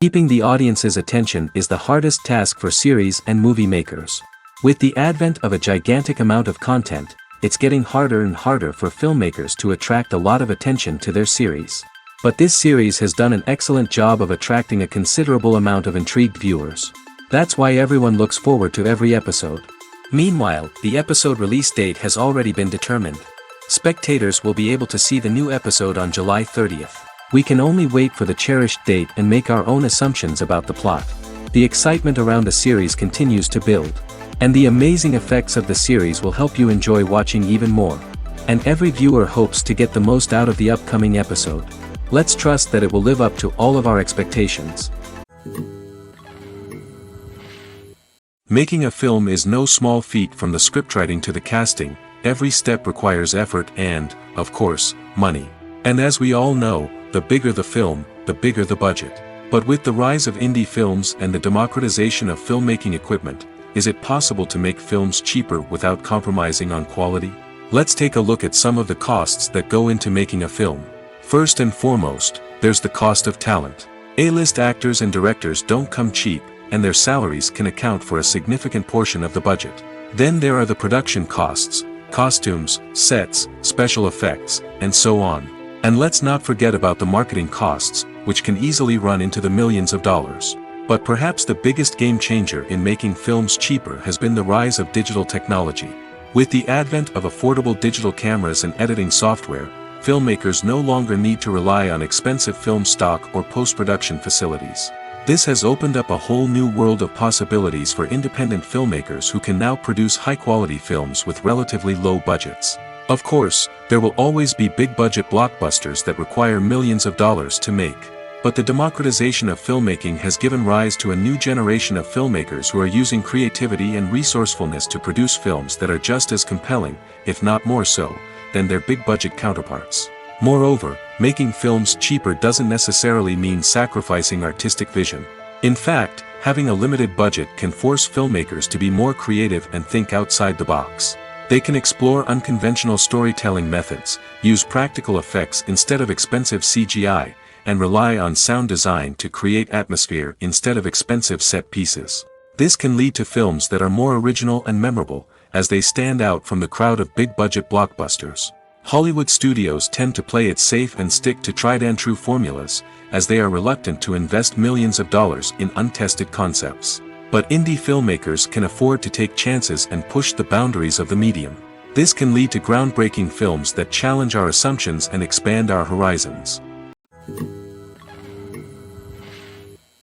Keeping the audience's attention is the hardest task for series and movie makers. With the advent of a gigantic amount of content, it's getting harder and harder for filmmakers to attract a lot of attention to their series. But this series has done an excellent job of attracting a considerable amount of intrigued viewers. That's why everyone looks forward to every episode. Meanwhile, the episode release date has already been determined. Spectators will be able to see the new episode on July 30th. We can only wait for the cherished date and make our own assumptions about the plot. The excitement around the series continues to build. And the amazing effects of the series will help you enjoy watching even more. And every viewer hopes to get the most out of the upcoming episode. Let's trust that it will live up to all of our expectations. Making a film is no small feat. From the scriptwriting to the casting, every step requires effort and, of course, money. And as we all know, the bigger the film, the bigger the budget. But with the rise of indie films and the democratization of filmmaking equipment, is it possible to make films cheaper without compromising on quality? Let's take a look at some of the costs that go into making a film. First and foremost, there's the cost of talent. A-list actors and directors don't come cheap, and their salaries can account for a significant portion of the budget. Then there are the production costs, costumes, sets, special effects, and so on. And let's not forget about the marketing costs, which can easily run into the millions of dollars. But perhaps the biggest game changer in making films cheaper has been the rise of digital technology. With the advent of affordable digital cameras and editing software, filmmakers no longer need to rely on expensive film stock or post-production facilities. This has opened up a whole new world of possibilities for independent filmmakers who can now produce high-quality films with relatively low budgets. Of course, there will always be big-budget blockbusters that require millions of dollars to make. But the democratization of filmmaking has given rise to a new generation of filmmakers who are using creativity and resourcefulness to produce films that are just as compelling, if not more so, than their big-budget counterparts. Moreover, making films cheaper doesn't necessarily mean sacrificing artistic vision. In fact, having a limited budget can force filmmakers to be more creative and think outside the box. They can explore unconventional storytelling methods, use practical effects instead of expensive CGI, and rely on sound design to create atmosphere instead of expensive set pieces. This can lead to films that are more original and memorable, as they stand out from the crowd of big-budget blockbusters. Hollywood studios tend to play it safe and stick to tried-and-true formulas, as they are reluctant to invest millions of dollars in untested concepts. But indie filmmakers can afford to take chances and push the boundaries of the medium. This can lead to groundbreaking films that challenge our assumptions and expand our horizons.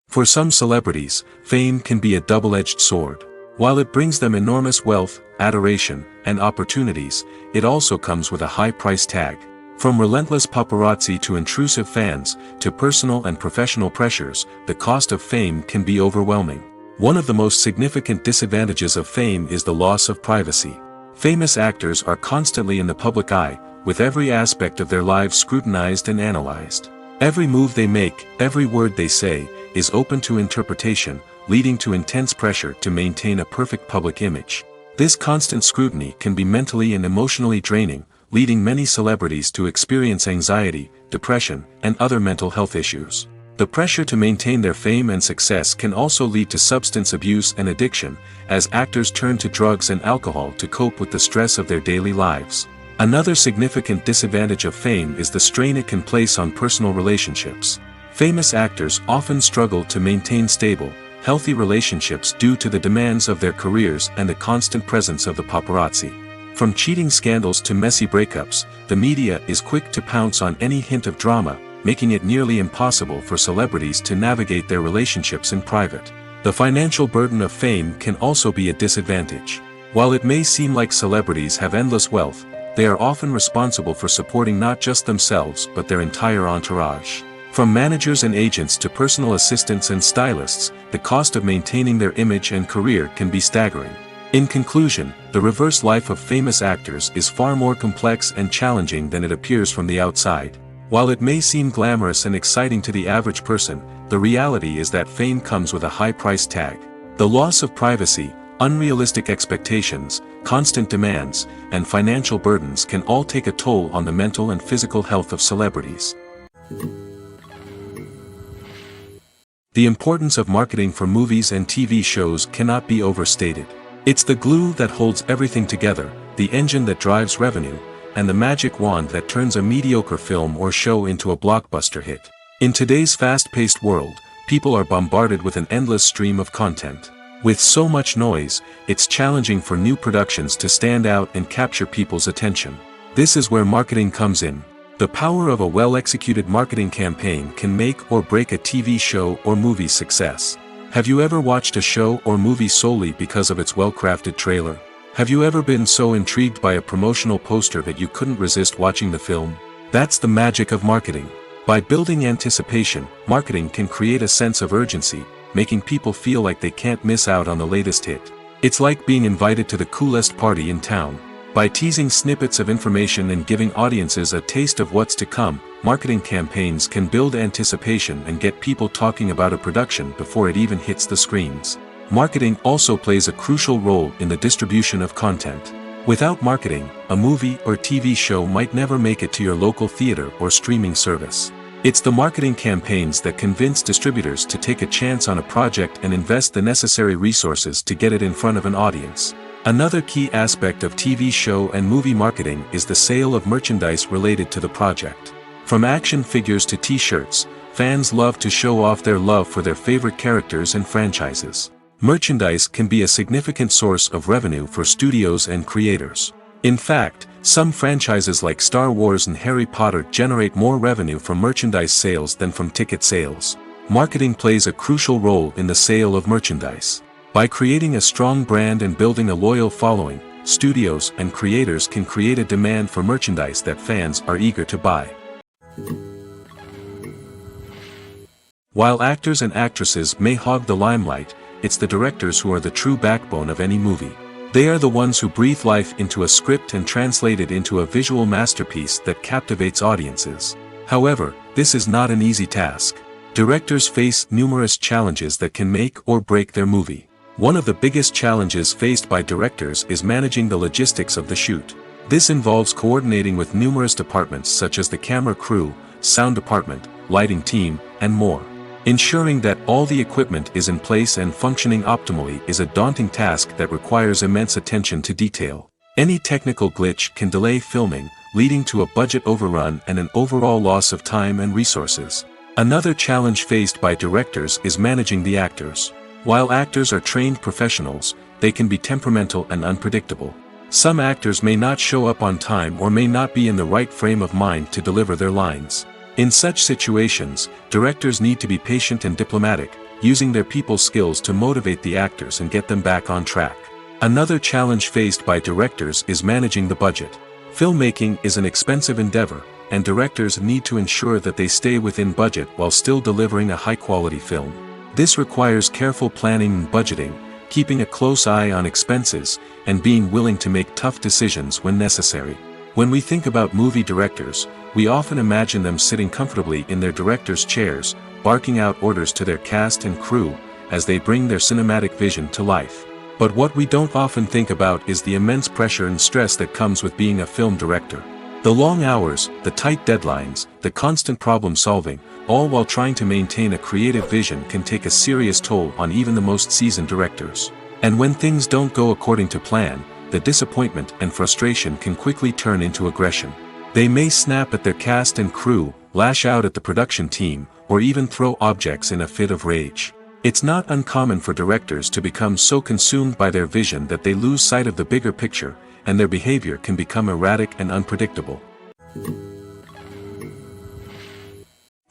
For some celebrities, fame can be a double-edged sword. While it brings them enormous wealth, adoration, and opportunities, it also comes with a high price tag. From relentless paparazzi to intrusive fans, to personal and professional pressures, the cost of fame can be overwhelming. One of the most significant disadvantages of fame is the loss of privacy. Famous actors are constantly in the public eye, with every aspect of their lives scrutinized and analyzed. Every move they make, every word they say, is open to interpretation, leading to intense pressure to maintain a perfect public image. This constant scrutiny can be mentally and emotionally draining, leading many celebrities to experience anxiety, depression, and other mental health issues. The pressure to maintain their fame and success can also lead to substance abuse and addiction, as actors turn to drugs and alcohol to cope with the stress of their daily lives. Another significant disadvantage of fame is the strain it can place on personal relationships. Famous actors often struggle to maintain stable, healthy relationships due to the demands of their careers and the constant presence of the paparazzi. From cheating scandals to messy breakups, the media is quick to pounce on any hint of drama, making it nearly impossible for celebrities to navigate their relationships in private. The financial burden of fame can also be a disadvantage. While it may seem like celebrities have endless wealth, they are often responsible for supporting not just themselves but their entire entourage. From managers and agents to personal assistants and stylists, the cost of maintaining their image and career can be staggering. In conclusion, the reverse life of famous actors is far more complex and challenging than it appears from the outside. While it may seem glamorous and exciting to the average person, the reality is that fame comes with a high price tag. The loss of privacy, unrealistic expectations, constant demands, and financial burdens can all take a toll on the mental and physical health of celebrities. The importance of marketing for movies and TV shows cannot be overstated. It's the glue that holds everything together, the engine that drives revenue, and the magic wand that turns a mediocre film or show into a blockbuster hit. In today's fast-paced world, people are bombarded with an endless stream of content. With so much noise, it's challenging for new productions to stand out and capture people's attention. This is where marketing comes in. The power of a well-executed marketing campaign can make or break a TV show or movie's success. Have you ever watched a show or movie solely because of its well-crafted trailer? Have you ever been so intrigued by a promotional poster that you couldn't resist watching the film? That's the magic of marketing. By building anticipation, marketing can create a sense of urgency, making people feel like they can't miss out on the latest hit. It's like being invited to the coolest party in town. By teasing snippets of information and giving audiences a taste of what's to come, marketing campaigns can build anticipation and get people talking about a production before it even hits the screens. Marketing also plays a crucial role in the distribution of content. Without marketing, a movie or TV show might never make it to your local theater or streaming service. It's the marketing campaigns that convince distributors to take a chance on a project and invest the necessary resources to get it in front of an audience. Another key aspect of TV show and movie marketing is the sale of merchandise related to the project. From action figures to t-shirts, fans love to show off their love for their favorite characters and franchises. Merchandise can be a significant source of revenue for studios and creators. In fact, some franchises like Star Wars and Harry Potter generate more revenue from merchandise sales than from ticket sales. Marketing plays a crucial role in the sale of merchandise. By creating a strong brand and building a loyal following, studios and creators can create a demand for merchandise that fans are eager to buy. While actors and actresses may hog the limelight, it's the directors who are the true backbone of any movie. They are the ones who breathe life into a script and translate it into a visual masterpiece that captivates audiences. However, this is not an easy task. Directors face numerous challenges that can make or break their movie. One of the biggest challenges faced by directors is managing the logistics of the shoot. This involves coordinating with numerous departments such as the camera crew, sound department, lighting team, and more. Ensuring that all the equipment is in place and functioning optimally is a daunting task that requires immense attention to detail. Any technical glitch can delay filming, leading to a budget overrun and an overall loss of time and resources. Another challenge faced by directors is managing the actors. While actors are trained professionals, they can be temperamental and unpredictable. Some actors may not show up on time or may not be in the right frame of mind to deliver their lines. In such situations, directors need to be patient and diplomatic, using their people skills to motivate the actors and get them back on track. Another challenge faced by directors is managing the budget. Filmmaking is an expensive endeavor, and directors need to ensure that they stay within budget while still delivering a high-quality film. This requires careful planning and budgeting, keeping a close eye on expenses, and being willing to make tough decisions when necessary. When we think about movie directors, we often imagine them sitting comfortably in their director's chairs, barking out orders to their cast and crew, as they bring their cinematic vision to life. But what we don't often think about is the immense pressure and stress that comes with being a film director. The long hours, the tight deadlines, the constant problem-solving, all while trying to maintain a creative vision can take a serious toll on even the most seasoned directors. And when things don't go according to plan, the disappointment and frustration can quickly turn into aggression. They may snap at their cast and crew, lash out at the production team, or even throw objects in a fit of rage. It's not uncommon for directors to become so consumed by their vision that they lose sight of the bigger picture, and their behavior can become erratic and unpredictable.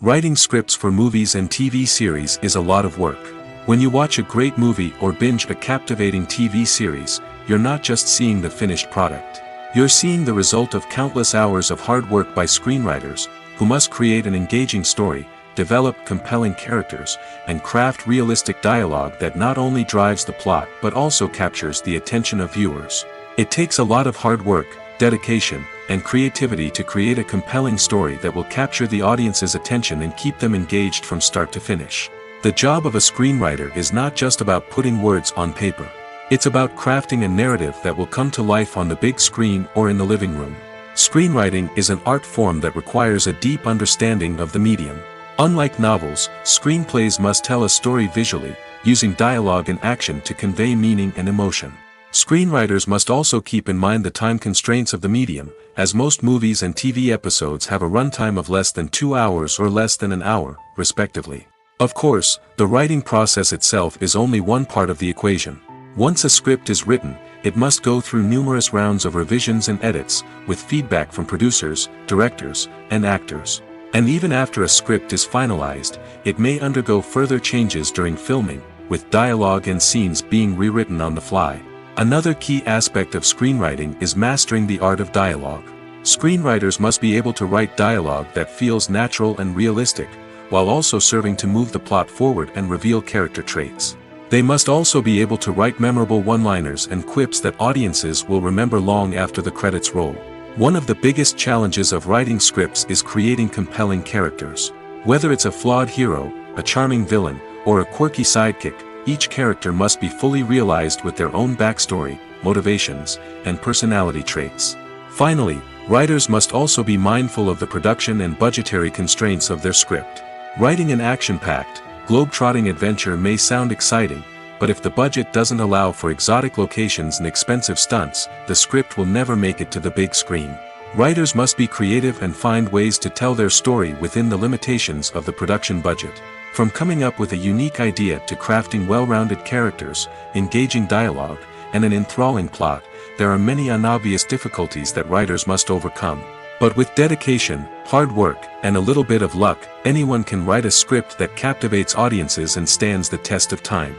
Writing scripts for movies and TV series is a lot of work. When you watch a great movie or binge a captivating TV series, you're not just seeing the finished product. You're seeing the result of countless hours of hard work by screenwriters, who must create an engaging story, develop compelling characters, and craft realistic dialogue that not only drives the plot but also captures the attention of viewers. It takes a lot of hard work, dedication, and creativity to create a compelling story that will capture the audience's attention and keep them engaged from start to finish. The job of a screenwriter is not just about putting words on paper. It's about crafting a narrative that will come to life on the big screen or in the living room. Screenwriting is an art form that requires a deep understanding of the medium. Unlike novels, screenplays must tell a story visually, using dialogue and action to convey meaning and emotion. Screenwriters must also keep in mind the time constraints of the medium, as most movies and TV episodes have a runtime of less than 2 hours or less than an hour, respectively. Of course, the writing process itself is only one part of the equation. Once a script is written, it must go through numerous rounds of revisions and edits, with feedback from producers, directors, and actors. And even after a script is finalized, it may undergo further changes during filming, with dialogue and scenes being rewritten on the fly. Another key aspect of screenwriting is mastering the art of dialogue. Screenwriters must be able to write dialogue that feels natural and realistic, while also serving to move the plot forward and reveal character traits. They must also be able to write memorable one-liners and quips that audiences will remember long after the credits roll. One of the biggest challenges of writing scripts is creating compelling characters. Whether it's a flawed hero, a charming villain, or a quirky sidekick, each character must be fully realized with their own backstory, motivations, and personality traits. Finally, writers must also be mindful of the production and budgetary constraints of their script. Writing an action-packed, globe-trotting adventure may sound exciting, but if the budget doesn't allow for exotic locations and expensive stunts, the script will never make it to the big screen. Writers must be creative and find ways to tell their story within the limitations of the production budget. From coming up with a unique idea to crafting well-rounded characters, engaging dialogue, and an enthralling plot, there are many unobvious difficulties that writers must overcome. But with dedication, hard work, and a little bit of luck, anyone can write a script that captivates audiences and stands the test of time.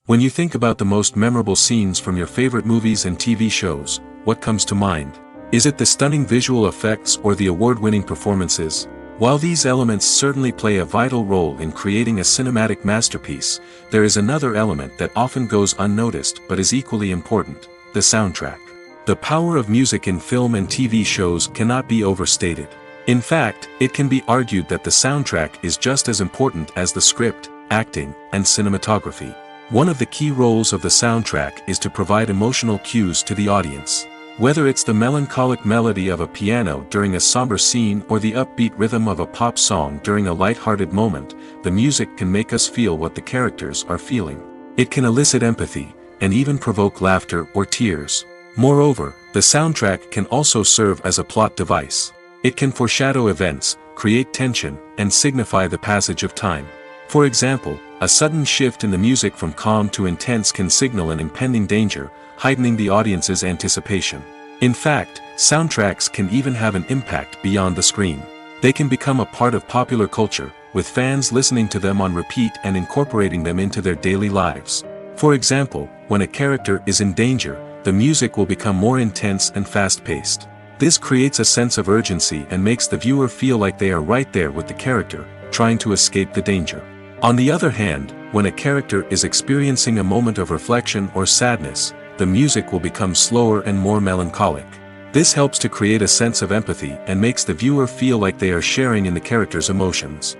When you think about the most memorable scenes from your favorite movies and TV shows, what comes to mind? Is it the stunning visual effects or the award-winning performances? While these elements certainly play a vital role in creating a cinematic masterpiece, there is another element that often goes unnoticed but is equally important: the soundtrack. The power of music in film and TV shows cannot be overstated. In fact, it can be argued that the soundtrack is just as important as the script, acting, and cinematography. One of the key roles of the soundtrack is to provide emotional cues to the audience. Whether it's the melancholic melody of a piano during a somber scene or the upbeat rhythm of a pop song during a light-hearted moment, the music can make us feel what the characters are feeling. It can elicit empathy, and even provoke laughter or tears. Moreover, the soundtrack can also serve as a plot device. It can foreshadow events, create tension, and signify the passage of time. For example, a sudden shift in the music from calm to intense can signal an impending danger, heightening the audience's anticipation. In fact, soundtracks can even have an impact beyond the screen. They can become a part of popular culture, with fans listening to them on repeat and incorporating them into their daily lives. For example, when a character is in danger, the music will become more intense and fast-paced. This creates a sense of urgency and makes the viewer feel like they are right there with the character, trying to escape the danger. On the other hand, when a character is experiencing a moment of reflection or sadness, the music will become slower and more melancholic. This helps to create a sense of empathy and makes the viewer feel like they are sharing in the character's emotions.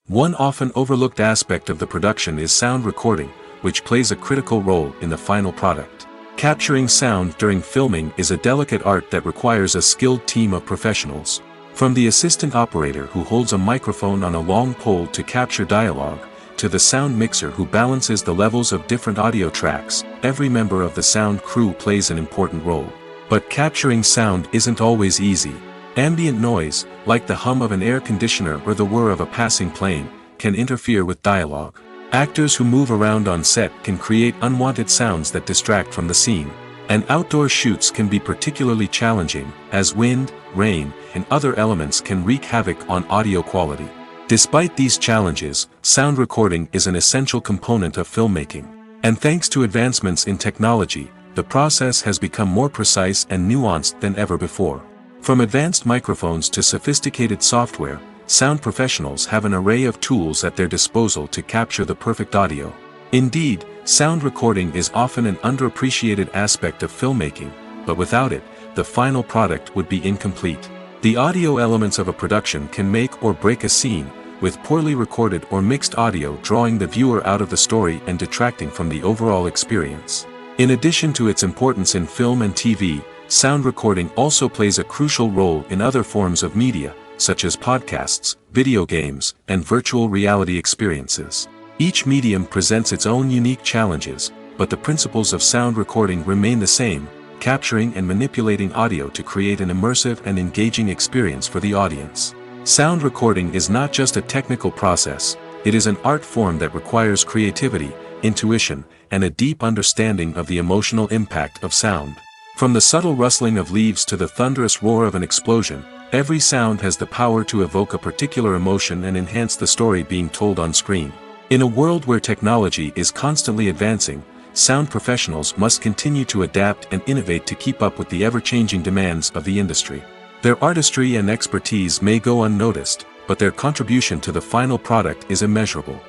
One often overlooked aspect of the production is sound recording, which plays a critical role in the final product. Capturing sound during filming is a delicate art that requires a skilled team of professionals. From the assistant operator who holds a microphone on a long pole to capture dialogue, to the sound mixer who balances the levels of different audio tracks, every member of the sound crew plays an important role. But capturing sound isn't always easy. Ambient noise, like the hum of an air conditioner or the whir of a passing plane, can interfere with dialogue. Actors who move around on set can create unwanted sounds that distract from the scene. And outdoor shoots can be particularly challenging, as wind, rain, and other elements can wreak havoc on audio quality. Despite these challenges, sound recording is an essential component of filmmaking. And thanks to advancements in technology, the process has become more precise and nuanced than ever before. From advanced microphones to sophisticated software, sound professionals have an array of tools at their disposal to capture the perfect audio. Indeed, sound recording is often an underappreciated aspect of filmmaking, but without it, the final product would be incomplete. The audio elements of a production can make or break a scene, with poorly recorded or mixed audio drawing the viewer out of the story and detracting from the overall experience. In addition to its importance in film and TV, sound recording also plays a crucial role in other forms of media, such as podcasts, video games, and virtual reality experiences. Each medium presents its own unique challenges, but the principles of sound recording remain the same, capturing and manipulating audio to create an immersive and engaging experience for the audience. Sound recording is not just a technical process, it is an art form that requires creativity, intuition, and a deep understanding of the emotional impact of sound. From the subtle rustling of leaves to the thunderous roar of an explosion, every sound has the power to evoke a particular emotion and enhance the story being told on screen. In a world where technology is constantly advancing, sound professionals must continue to adapt and innovate to keep up with the ever-changing demands of the industry. Their artistry and expertise may go unnoticed, but their contribution to the final product is immeasurable.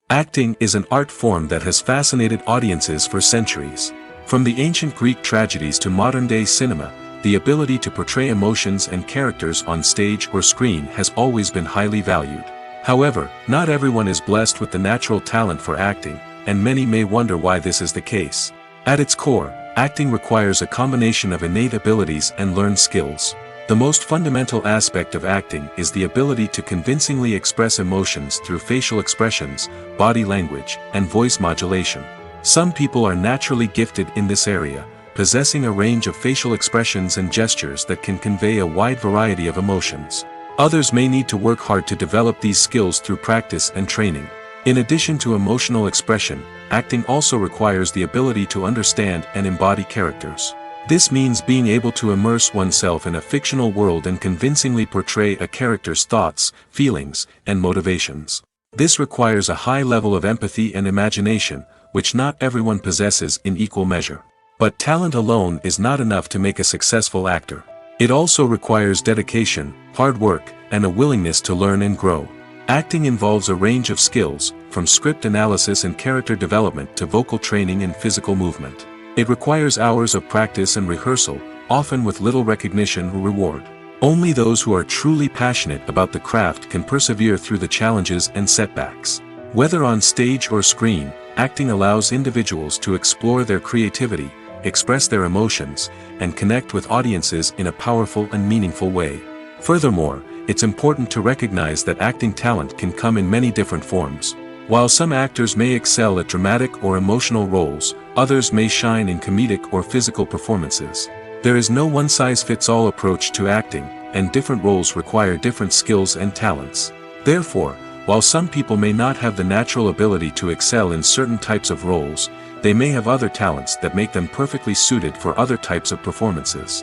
Acting is an art form that has fascinated audiences for centuries. From the ancient Greek tragedies to modern-day cinema, the ability to portray emotions and characters on stage or screen has always been highly valued. However, not everyone is blessed with the natural talent for acting, and many may wonder why this is the case. At its core, acting requires a combination of innate abilities and learned skills. The most fundamental aspect of acting is the ability to convincingly express emotions through facial expressions, body language, and voice modulation. Some people are naturally gifted in this area, possessing a range of facial expressions and gestures that can convey a wide variety of emotions. Others may need to work hard to develop these skills through practice and training. In addition to emotional expression, acting also requires the ability to understand and embody characters. This means being able to immerse oneself in a fictional world and convincingly portray a character's thoughts, feelings, and motivations. This requires a high level of empathy and imagination, which not everyone possesses in equal measure. But talent alone is not enough to make a successful actor. It also requires dedication, hard work, and a willingness to learn and grow. Acting involves a range of skills, from script analysis and character development to vocal training and physical movement. It requires hours of practice and rehearsal, often with little recognition or reward. Only those who are truly passionate about the craft can persevere through the challenges and setbacks. Whether on stage or screen, acting allows individuals to explore their creativity, express their emotions, and connect with audiences in a powerful and meaningful way. Furthermore, it's important to recognize that acting talent can come in many different forms. While some actors may excel at dramatic or emotional roles, others may shine in comedic or physical performances. There is no one-size-fits-all approach to acting, and different roles require different skills and talents. Therefore, while some people may not have the natural ability to excel in certain types of roles, they may have other talents that make them perfectly suited for other types of performances.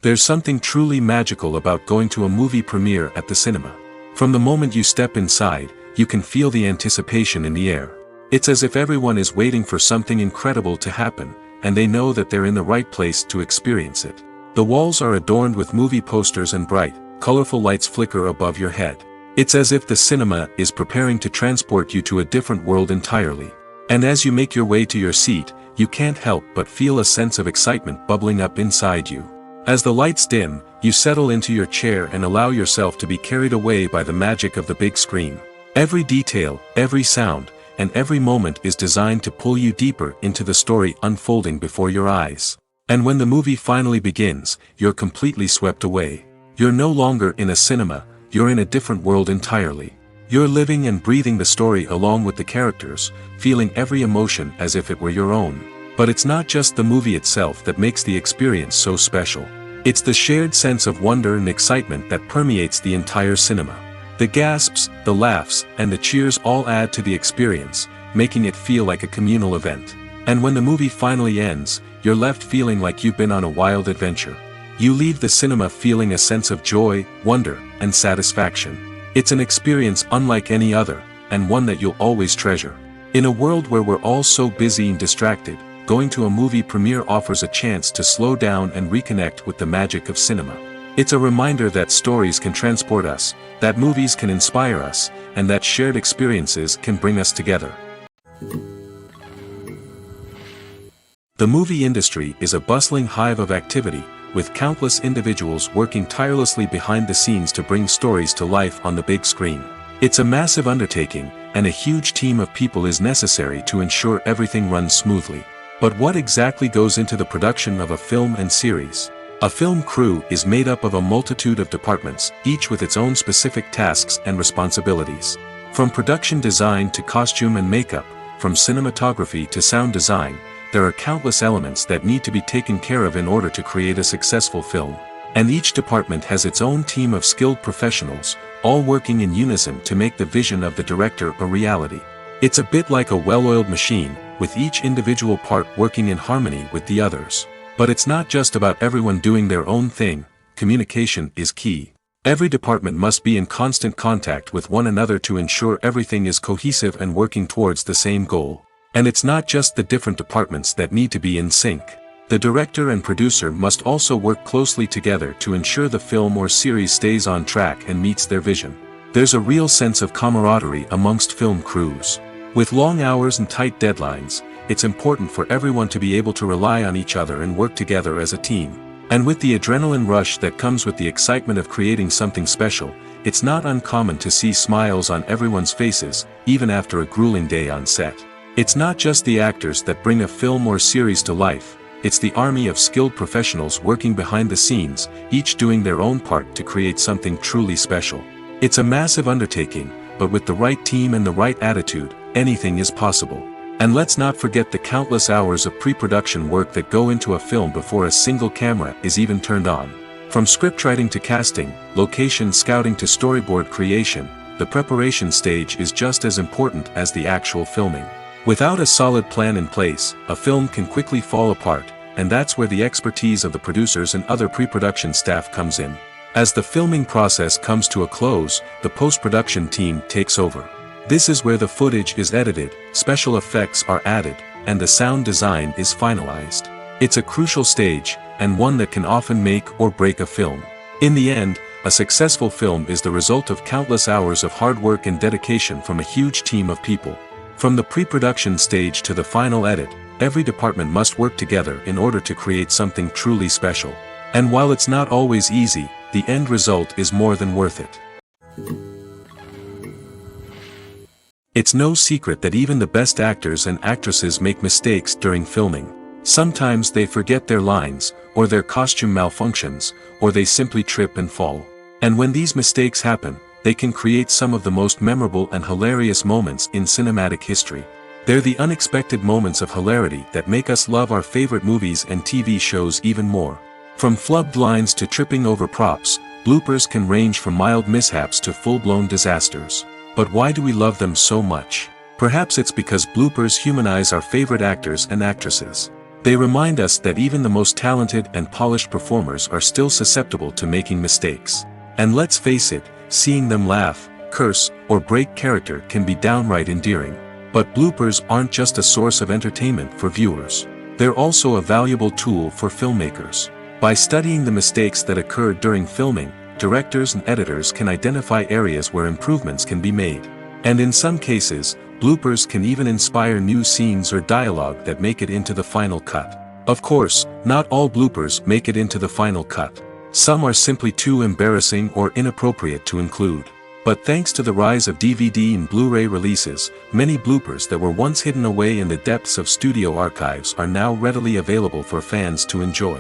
There's something truly magical about going to a movie premiere at the cinema. From the moment you step inside, you can feel the anticipation in the air. It's as if everyone is waiting for something incredible to happen, and they know that they're in the right place to experience it. The walls are adorned with movie posters and bright, colorful lights flicker above your head. It's as if the cinema is preparing to transport you to a different world entirely. And as you make your way to your seat, you can't help but feel a sense of excitement bubbling up inside you. As the lights dim, you settle into your chair and allow yourself to be carried away by the magic of the big screen. Every detail, every sound, and every moment is designed to pull you deeper into the story unfolding before your eyes. And when the movie finally begins, you're completely swept away. You're no longer in a cinema, you're in a different world entirely. You're living and breathing the story along with the characters, feeling every emotion as if it were your own. But it's not just the movie itself that makes the experience so special. It's the shared sense of wonder and excitement that permeates the entire cinema. The gasps, the laughs, and the cheers all add to the experience, making it feel like a communal event. And when the movie finally ends, you're left feeling like you've been on a wild adventure. You leave the cinema feeling a sense of joy, wonder, and satisfaction. It's an experience unlike any other, and one that you'll always treasure. In a world where we're all so busy and distracted, going to a movie premiere offers a chance to slow down and reconnect with the magic of cinema. It's a reminder that stories can transport us, that movies can inspire us, and that shared experiences can bring us together. The movie industry is a bustling hive of activity, with countless individuals working tirelessly behind the scenes to bring stories to life on the big screen. It's a massive undertaking, and a huge team of people is necessary to ensure everything runs smoothly. But what exactly goes into the production of a film and series? A film crew is made up of a multitude of departments, each with its own specific tasks and responsibilities. From production design to costume and makeup, from cinematography to sound design, there are countless elements that need to be taken care of in order to create a successful film. And each department has its own team of skilled professionals, all working in unison to make the vision of the director a reality. It's a bit like a well-oiled machine, with each individual part working in harmony with the others. But it's not just about everyone doing their own thing. Communication is key. Every department must be in constant contact with one another to ensure everything is cohesive and working towards the same goal. And it's not just the different departments that need to be in sync. The director and producer must also work closely together to ensure the film or series stays on track and meets their vision. There's a real sense of camaraderie amongst film crews. With long hours and tight deadlines, it's important for everyone to be able to rely on each other and work together as a team. And with the adrenaline rush that comes with the excitement of creating something special, it's not uncommon to see smiles on everyone's faces, even after a grueling day on set. It's not just the actors that bring a film or series to life, it's the army of skilled professionals working behind the scenes, each doing their own part to create something truly special. It's a massive undertaking, but with the right team and the right attitude, anything is possible. And let's not forget the countless hours of pre-production work that go into a film before a single camera is even turned on. From scriptwriting to casting, location scouting to storyboard creation, the preparation stage is just as important as the actual filming. Without a solid plan in place, a film can quickly fall apart, and that's where the expertise of the producers and other pre-production staff comes in. As the filming process comes to a close, the post-production team takes over. This is where the footage is edited, special effects are added, and the sound design is finalized. It's a crucial stage, and one that can often make or break a film. In the end, a successful film is the result of countless hours of hard work and dedication from a huge team of people. From the pre-production stage to the final edit, every department must work together in order to create something truly special. And while it's not always easy, the end result is more than worth it. It's no secret that even the best actors and actresses make mistakes during filming. Sometimes they forget their lines, or their costume malfunctions, or they simply trip and fall. And when these mistakes happen, they can create some of the most memorable and hilarious moments in cinematic history. They're the unexpected moments of hilarity that make us love our favorite movies and TV shows even more. From flubbed lines to tripping over props, bloopers can range from mild mishaps to full-blown disasters. But why do we love them so much? Perhaps it's because bloopers humanize our favorite actors and actresses. They remind us that even the most talented and polished performers are still susceptible to making mistakes. And let's face it, seeing them laugh, curse, or break character can be downright endearing. But bloopers aren't just a source of entertainment for viewers. They're also a valuable tool for filmmakers. By studying the mistakes that occurred during filming, directors and editors can identify areas where improvements can be made. And in some cases, bloopers can even inspire new scenes or dialogue that make it into the final cut. Of course, not all bloopers make it into the final cut. Some are simply too embarrassing or inappropriate to include. But thanks to the rise of DVD and Blu-ray releases, many bloopers that were once hidden away in the depths of studio archives are now readily available for fans to enjoy.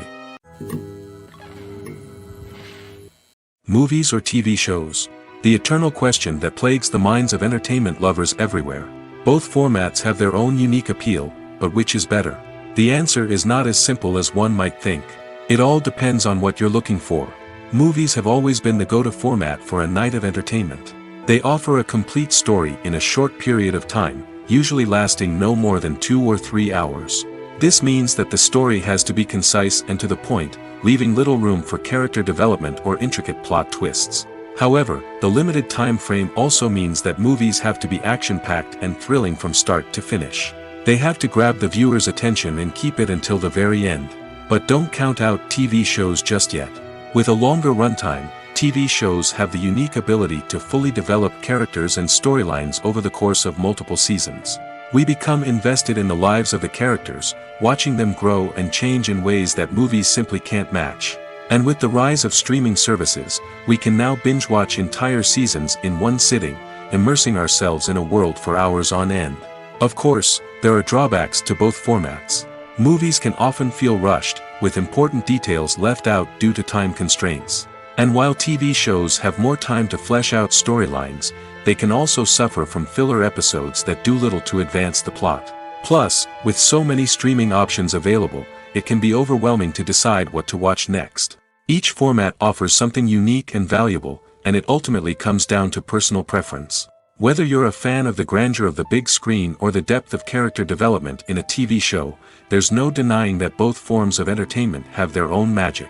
Movies or TV shows? The eternal question that plagues the minds of entertainment lovers everywhere. Both formats have their own unique appeal, but which is better? The answer is not as simple as one might think. It all depends on what you're looking for. Movies have always been the go-to format for a night of entertainment. They offer a complete story in a short period of time, usually lasting no more than 2 or 3 hours. This means that the story has to be concise and to the point, leaving little room for character development or intricate plot twists. However, the limited time frame also means that movies have to be action-packed and thrilling from start to finish. They have to grab the viewer's attention and keep it until the very end. But don't count out TV shows just yet. With a longer runtime, TV shows have the unique ability to fully develop characters and storylines over the course of multiple seasons. We become invested in the lives of the characters, watching them grow and change in ways that movies simply can't match. And with the rise of streaming services, we can now binge-watch entire seasons in one sitting, immersing ourselves in a world for hours on end. Of course, there are drawbacks to both formats. Movies can often feel rushed, with important details left out due to time constraints. And while TV shows have more time to flesh out storylines, they can also suffer from filler episodes that do little to advance the plot. Plus, with so many streaming options available, it can be overwhelming to decide what to watch next. Each format offers something unique and valuable, and it ultimately comes down to personal preference. Whether you're a fan of the grandeur of the big screen or the depth of character development in a TV show, there's no denying that both forms of entertainment have their own magic.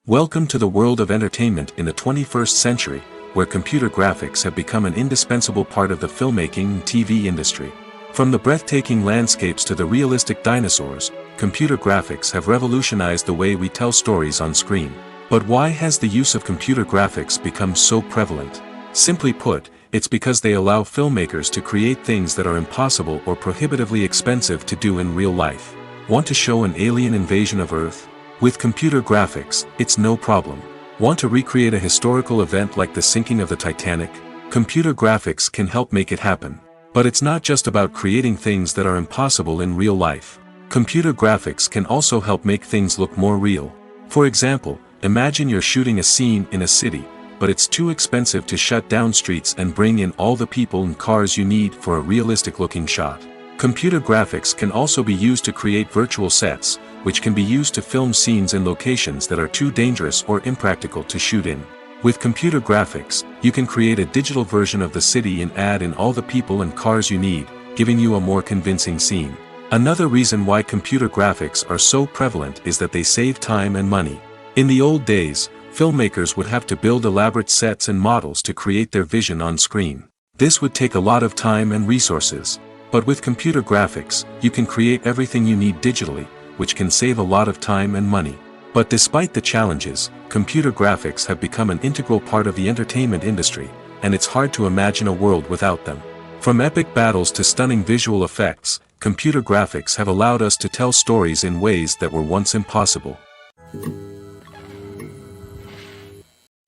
Welcome to the world of entertainment in the 21st century, where computer graphics have become an indispensable part of the filmmaking and TV industry. From the breathtaking landscapes to the realistic dinosaurs, computer graphics have revolutionized the way we tell stories on screen. But why has the use of computer graphics become so prevalent? Simply put, it's because they allow filmmakers to create things that are impossible or prohibitively expensive to do in real life. Want to show an alien invasion of Earth? With computer graphics, it's no problem. Want to recreate a historical event like the sinking of the Titanic? Computer graphics can help make it happen. But it's not just about creating things that are impossible in real life. Computer graphics can also help make things look more real. For example, imagine you're shooting a scene in a city, but it's too expensive to shut down streets and bring in all the people and cars you need for a realistic-looking shot. Computer graphics can also be used to create virtual sets, which can be used to film scenes in locations that are too dangerous or impractical to shoot in. With computer graphics, you can create a digital version of the city and add in all the people and cars you need, giving you a more convincing scene. Another reason why computer graphics are so prevalent is that they save time and money. In the old days, filmmakers would have to build elaborate sets and models to create their vision on screen. This would take a lot of time and resources. But with computer graphics, you can create everything you need digitally, which can save a lot of time and money. But despite the challenges, computer graphics have become an integral part of the entertainment industry, and it's hard to imagine a world without them. From epic battles to stunning visual effects, computer graphics have allowed us to tell stories in ways that were once impossible.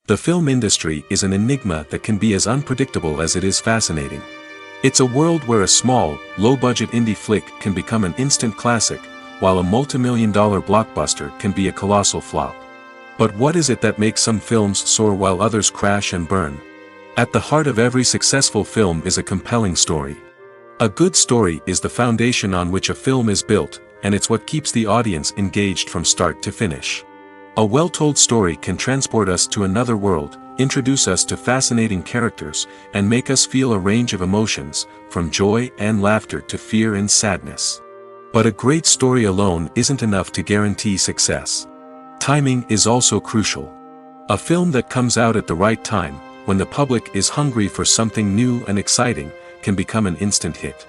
The film industry is an enigma that can be as unpredictable as it is fascinating. It's a world where a small, low-budget indie flick can become an instant classic, while a multi-million-dollar blockbuster can be a colossal flop. But what is it that makes some films soar while others crash and burn? At the heart of every successful film is a compelling story. A good story is the foundation on which a film is built, and it's what keeps the audience engaged from start to finish. A well-told story can transport us to another world, introduce us to fascinating characters, and make us feel a range of emotions, from joy and laughter to fear and sadness. But a great story alone isn't enough to guarantee success. Timing is also crucial. A film that comes out at the right time, when the public is hungry for something new and exciting, can become an instant hit.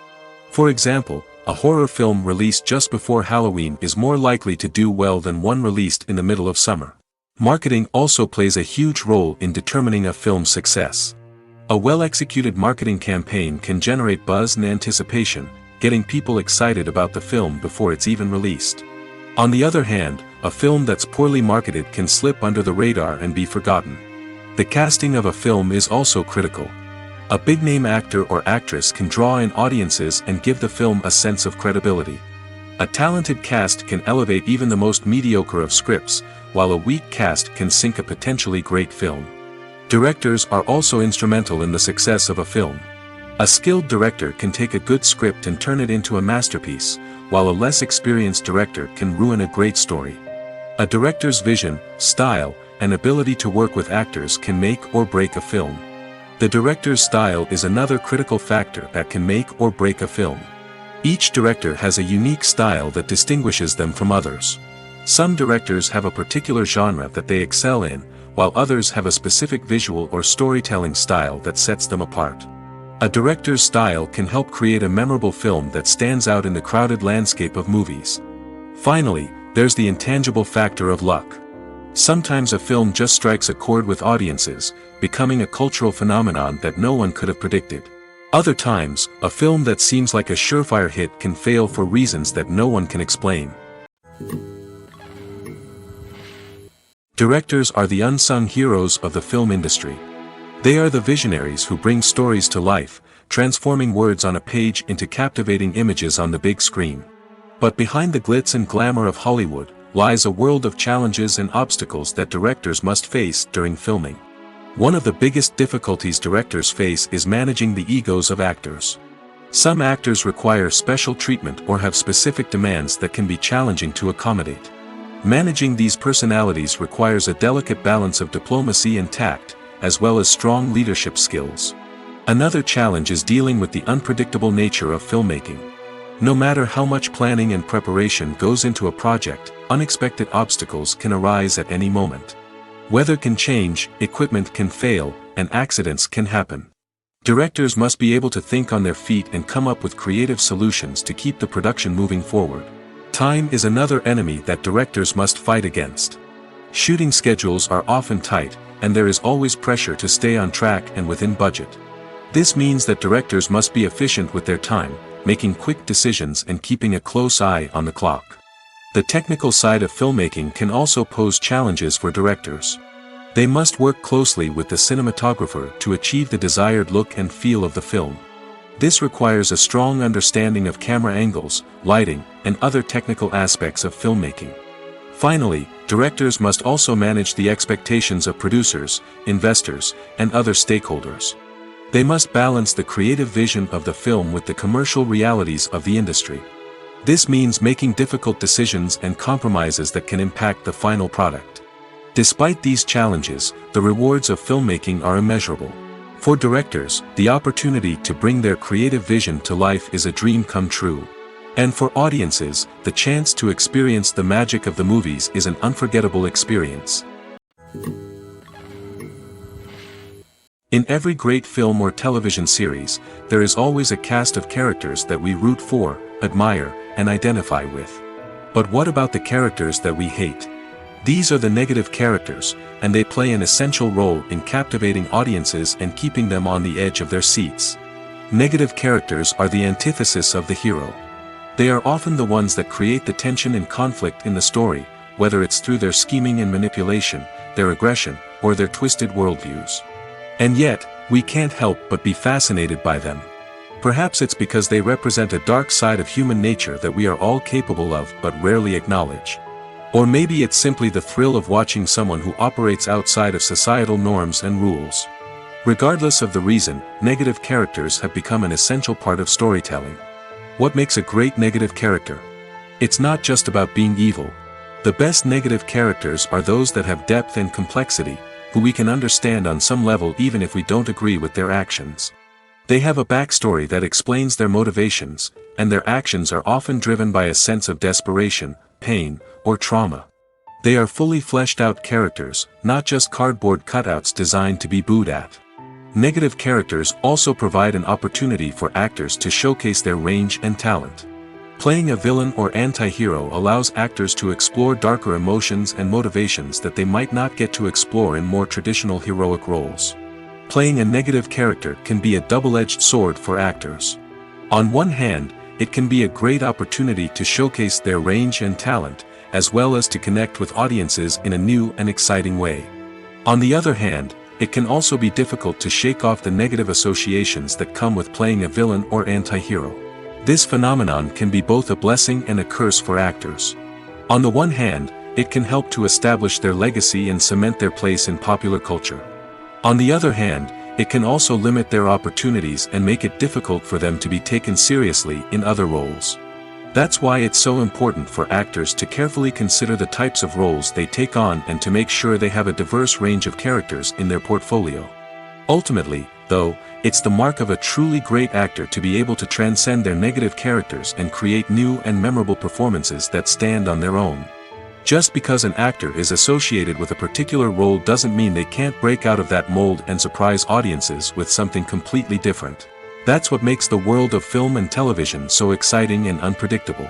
For example, a horror film released just before Halloween is more likely to do well than one released in the middle of summer. Marketing also plays a huge role in determining a film's success. A well-executed marketing campaign can generate buzz and anticipation, getting people excited about the film before it's even released. On the other hand, a film that's poorly marketed can slip under the radar and be forgotten. The casting of a film is also critical. A big-name actor or actress can draw in audiences and give the film a sense of credibility. A talented cast can elevate even the most mediocre of scripts, while a weak cast can sink a potentially great film. Directors are also instrumental in the success of a film. A skilled director can take a good script and turn it into a masterpiece, while a less experienced director can ruin a great story. A director's vision, style, and ability to work with actors can make or break a film. The director's style is another critical factor that can make or break a film. Each director has a unique style that distinguishes them from others. Some directors have a particular genre that they excel in, while others have a specific visual or storytelling style that sets them apart. A director's style can help create a memorable film that stands out in the crowded landscape of movies. Finally, there's the intangible factor of luck. Sometimes a film just strikes a chord with audiences, becoming a cultural phenomenon that no one could have predicted. Other times, a film that seems like a surefire hit can fail for reasons that no one can explain. Directors are the unsung heroes of the film industry. They are the visionaries who bring stories to life, transforming words on a page into captivating images on the big screen. But behind the glitz and glamour of Hollywood lies a world of challenges and obstacles that directors must face during filming. One of the biggest difficulties directors face is managing the egos of actors. Some actors require special treatment or have specific demands that can be challenging to accommodate. Managing these personalities requires a delicate balance of diplomacy and tact, as well as strong leadership skills. Another challenge is dealing with the unpredictable nature of filmmaking. No matter how much planning and preparation goes into a project, unexpected obstacles can arise at any moment. Weather can change, equipment can fail, and accidents can happen. Directors must be able to think on their feet and come up with creative solutions to keep the production moving forward. Time is another enemy that directors must fight against. Shooting schedules are often tight, and there is always pressure to stay on track and within budget. This means that directors must be efficient with their time, making quick decisions and keeping a close eye on the clock. The technical side of filmmaking can also pose challenges for directors. They must work closely with the cinematographer to achieve the desired look and feel of the film. This requires a strong understanding of camera angles, lighting, and other technical aspects of filmmaking. Finally, directors must also manage the expectations of producers, investors, and other stakeholders. They must balance the creative vision of the film with the commercial realities of the industry. This means making difficult decisions and compromises that can impact the final product. Despite these challenges, the rewards of filmmaking are immeasurable. For directors, the opportunity to bring their creative vision to life is a dream come true. And for audiences, the chance to experience the magic of the movies is an unforgettable experience. In every great film or television series, there is always a cast of characters that we root for, admire, and identify with. But what about the characters that we hate? These are the negative characters, and they play an essential role in captivating audiences and keeping them on the edge of their seats. Negative characters are the antithesis of the hero. They are often the ones that create the tension and conflict in the story, whether it's through their scheming and manipulation, their aggression, or their twisted worldviews. And yet, we can't help but be fascinated by them. Perhaps it's because they represent a dark side of human nature that we are all capable of but rarely acknowledge. Or maybe it's simply the thrill of watching someone who operates outside of societal norms and rules. Regardless of the reason, negative characters have become an essential part of storytelling. What makes a great negative character? It's not just about being evil. The best negative characters are those that have depth and complexity, who we can understand on some level even if we don't agree with their actions. They have a backstory that explains their motivations, and their actions are often driven by a sense of desperation, pain, or trauma. They are fully fleshed out characters, not just cardboard cutouts designed to be booed at. Negative characters also provide an opportunity for actors to showcase their range and talent. Playing a villain or anti-hero allows actors to explore darker emotions and motivations that they might not get to explore in more traditional heroic roles. Playing a negative character can be a double-edged sword for actors. On one hand, it can be a great opportunity to showcase their range and talent, as well as to connect with audiences in a new and exciting way. On the other hand, it can also be difficult to shake off the negative associations that come with playing a villain or anti-hero. This phenomenon can be both a blessing and a curse for actors. On the one hand, it can help to establish their legacy and cement their place in popular culture. On the other hand, it can also limit their opportunities and make it difficult for them to be taken seriously in other roles. That's why it's so important for actors to carefully consider the types of roles they take on and to make sure they have a diverse range of characters in their portfolio. Ultimately, though, it's the mark of a truly great actor to be able to transcend their negative characters and create new and memorable performances that stand on their own. Just because an actor is associated with a particular role doesn't mean they can't break out of that mold and surprise audiences with something completely different. That's what makes the world of film and television so exciting and unpredictable.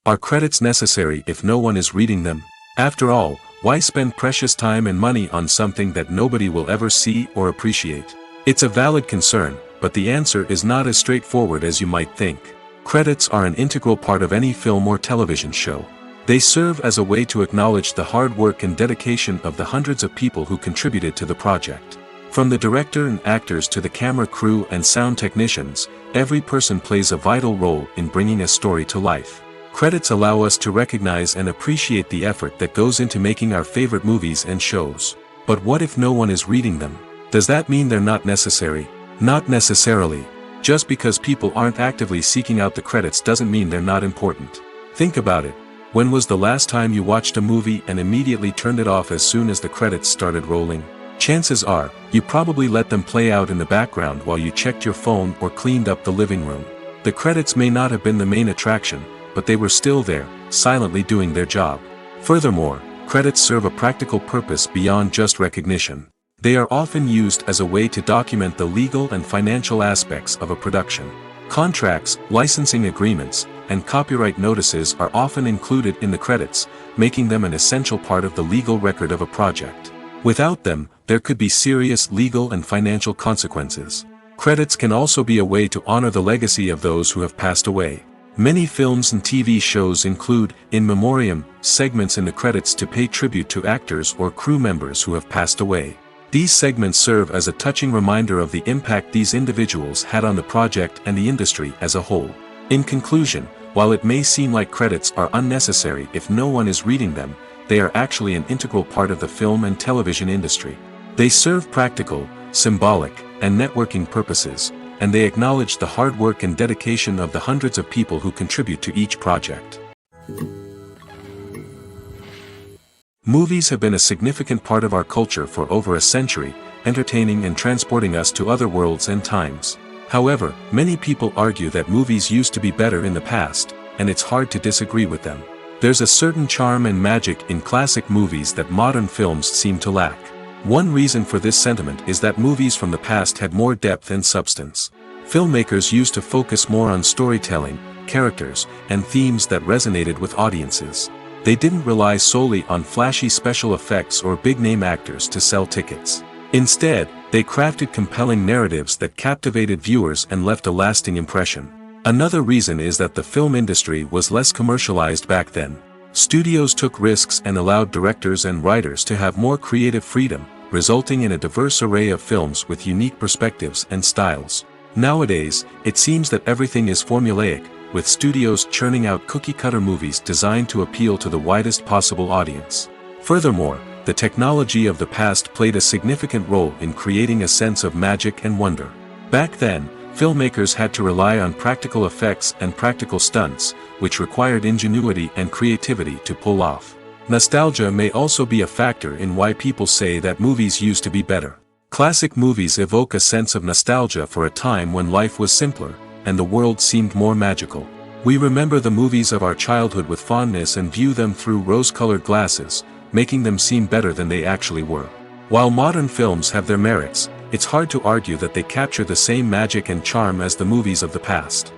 Are credits necessary if no one is reading them? After all, why spend precious time and money on something that nobody will ever see or appreciate? It's a valid concern, but the answer is not as straightforward as you might think. Credits are an integral part of any film or television show. They serve as a way to acknowledge the hard work and dedication of the hundreds of people who contributed to the project. From the director and actors to the camera crew and sound technicians, every person plays a vital role in bringing a story to life. Credits allow us to recognize and appreciate the effort that goes into making our favorite movies and shows. But what if no one is reading them? Does that mean they're not necessary? Not necessarily. Just because people aren't actively seeking out the credits doesn't mean they're not important. Think about it. When was the last time you watched a movie and immediately turned it off as soon as the credits started rolling? Chances are, you probably let them play out in the background while you checked your phone or cleaned up the living room. The credits may not have been the main attraction, but they were still there, silently doing their job. Furthermore, credits serve a practical purpose beyond just recognition. They are often used as a way to document the legal and financial aspects of a production. Contracts, licensing agreements, and copyright notices are often included in the credits, making them an essential part of the legal record of a project. Without them, there could be serious legal and financial consequences. Credits can also be a way to honor the legacy of those who have passed away. Many films and TV shows include, in memoriam, segments in the credits to pay tribute to actors or crew members who have passed away. These segments serve as a touching reminder of the impact these individuals had on the project and the industry as a whole. In conclusion, while it may seem like credits are unnecessary if no one is reading them, they are actually an integral part of the film and television industry. They serve practical, symbolic, and networking purposes, and they acknowledge the hard work and dedication of the hundreds of people who contribute to each project. Movies have been a significant part of our culture for over a century, entertaining and transporting us to other worlds and times. However, many people argue that movies used to be better in the past, and it's hard to disagree with them. There's a certain charm and magic in classic movies that modern films seem to lack. One reason for this sentiment is that movies from the past had more depth and substance. Filmmakers used to focus more on storytelling, characters, and themes that resonated with audiences. They didn't rely solely on flashy special effects or big-name actors to sell tickets. Instead, they crafted compelling narratives that captivated viewers and left a lasting impression. Another reason is that the film industry was less commercialized back then. Studios took risks and allowed directors and writers to have more creative freedom, resulting in a diverse array of films with unique perspectives and styles. Nowadays, it seems that everything is formulaic, with studios churning out cookie-cutter movies designed to appeal to the widest possible audience. Furthermore, the technology of the past played a significant role in creating a sense of magic and wonder. Back then, filmmakers had to rely on practical effects and practical stunts, which required ingenuity and creativity to pull off. Nostalgia may also be a factor in why people say that movies used to be better. Classic movies evoke a sense of nostalgia for a time when life was simpler, and the world seemed more magical. We remember the movies of our childhood with fondness and view them through rose-colored glasses, making them seem better than they actually were. While modern films have their merits, it's hard to argue that they capture the same magic and charm as the movies of the past.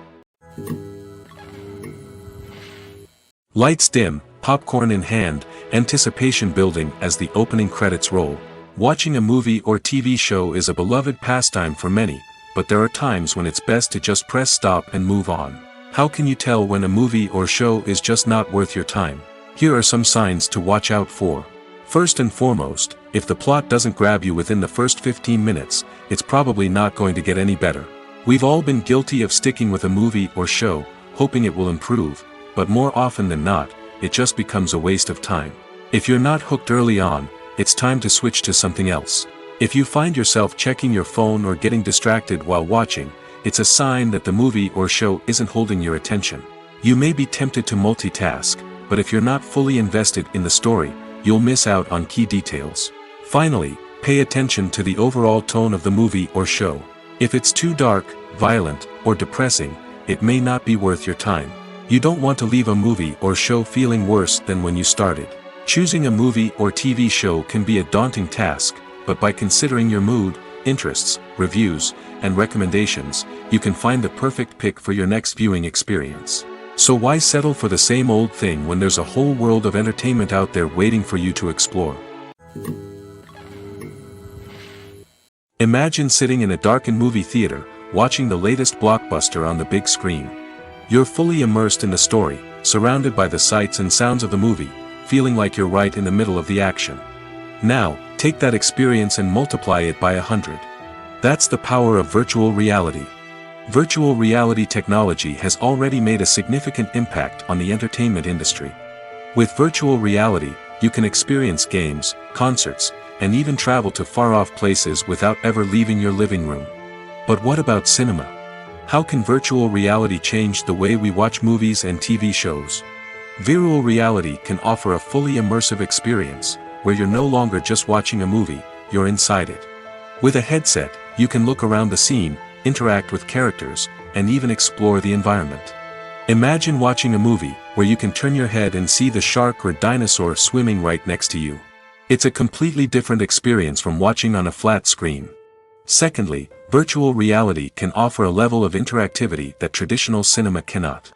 Lights dim, popcorn in hand, anticipation building as the opening credits roll. Watching a movie or TV show is a beloved pastime for many, but there are times when it's best to just press stop and move on. How can you tell when a movie or show is just not worth your time? Here are some signs to watch out for. First and foremost, if the plot doesn't grab you within the first 15 minutes, it's probably not going to get any better. We've all been guilty of sticking with a movie or show, hoping it will improve, but more often than not, it just becomes a waste of time. If you're not hooked early on, it's time to switch to something else. If you find yourself checking your phone or getting distracted while watching, it's a sign that the movie or show isn't holding your attention. You may be tempted to multitask, but if you're not fully invested in the story, you'll miss out on key details. Finally, pay attention to the overall tone of the movie or show. If it's too dark, violent, or depressing, it may not be worth your time. You don't want to leave a movie or show feeling worse than when you started. Choosing a movie or TV show can be a daunting task, but by considering your mood, interests, reviews, and recommendations, you can find the perfect pick for your next viewing experience. So why settle for the same old thing when there's a whole world of entertainment out there waiting for you to explore? Imagine sitting in a darkened movie theater, watching the latest blockbuster on the big screen. You're fully immersed in the story, surrounded by the sights and sounds of the movie, feeling like you're right in the middle of the action. Now, take that experience and multiply it by 100. That's the power of virtual reality. Virtual reality technology has already made a significant impact on the entertainment industry. With virtual reality, you can experience games, concerts, and even travel to far-off places without ever leaving your living room. But what about cinema? How can virtual reality change the way we watch movies and TV shows? Virtual reality can offer a fully immersive experience, where you're no longer just watching a movie, you're inside it. With a headset, you can look around the scene, interact with characters, and even explore the environment. Imagine watching a movie, where you can turn your head and see the shark or dinosaur swimming right next to you. It's a completely different experience from watching on a flat screen. Secondly, virtual reality can offer a level of interactivity that traditional cinema cannot.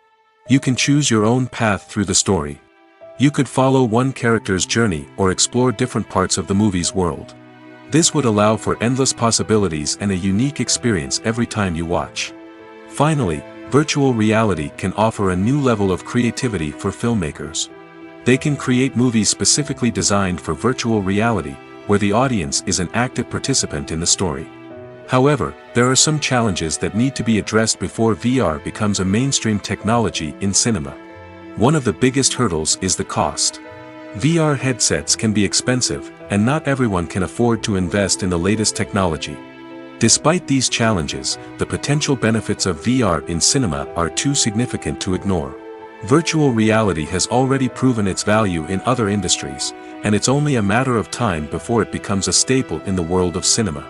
You can choose your own path through the story. You could follow one character's journey or explore different parts of the movie's world. This would allow for endless possibilities and a unique experience every time you watch. Finally, virtual reality can offer a new level of creativity for filmmakers. They can create movies specifically designed for virtual reality, where the audience is an active participant in the story. However, there are some challenges that need to be addressed before VR becomes a mainstream technology in cinema. One of the biggest hurdles is the cost. VR headsets can be expensive, and not everyone can afford to invest in the latest technology. Despite these challenges, the potential benefits of VR in cinema are too significant to ignore. Virtual reality has already proven its value in other industries, and it's only a matter of time before it becomes a staple in the world of cinema.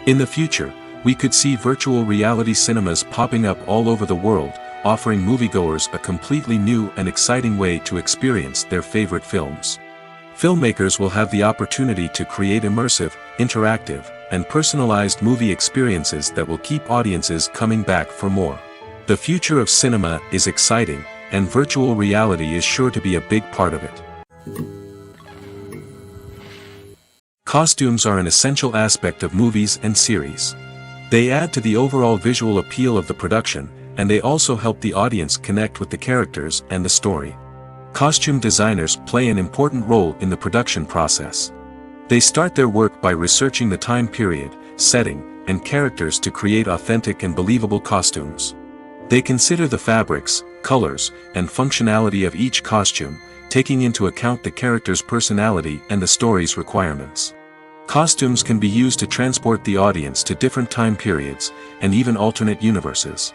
In the future, we could see virtual reality cinemas popping up all over the world, offering moviegoers a completely new and exciting way to experience their favorite films. Filmmakers will have the opportunity to create immersive, interactive, and personalized movie experiences that will keep audiences coming back for more. The future of cinema is exciting, and virtual reality is sure to be a big part of it. Costumes are an essential aspect of movies and series. They add to the overall visual appeal of the production, and they also help the audience connect with the characters and the story. Costume designers play an important role in the production process. They start their work by researching the time period, setting, and characters to create authentic and believable costumes. They consider the fabrics, colors, and functionality of each costume, taking into account the character's personality and the story's requirements. Costumes can be used to transport the audience to different time periods, and even alternate universes.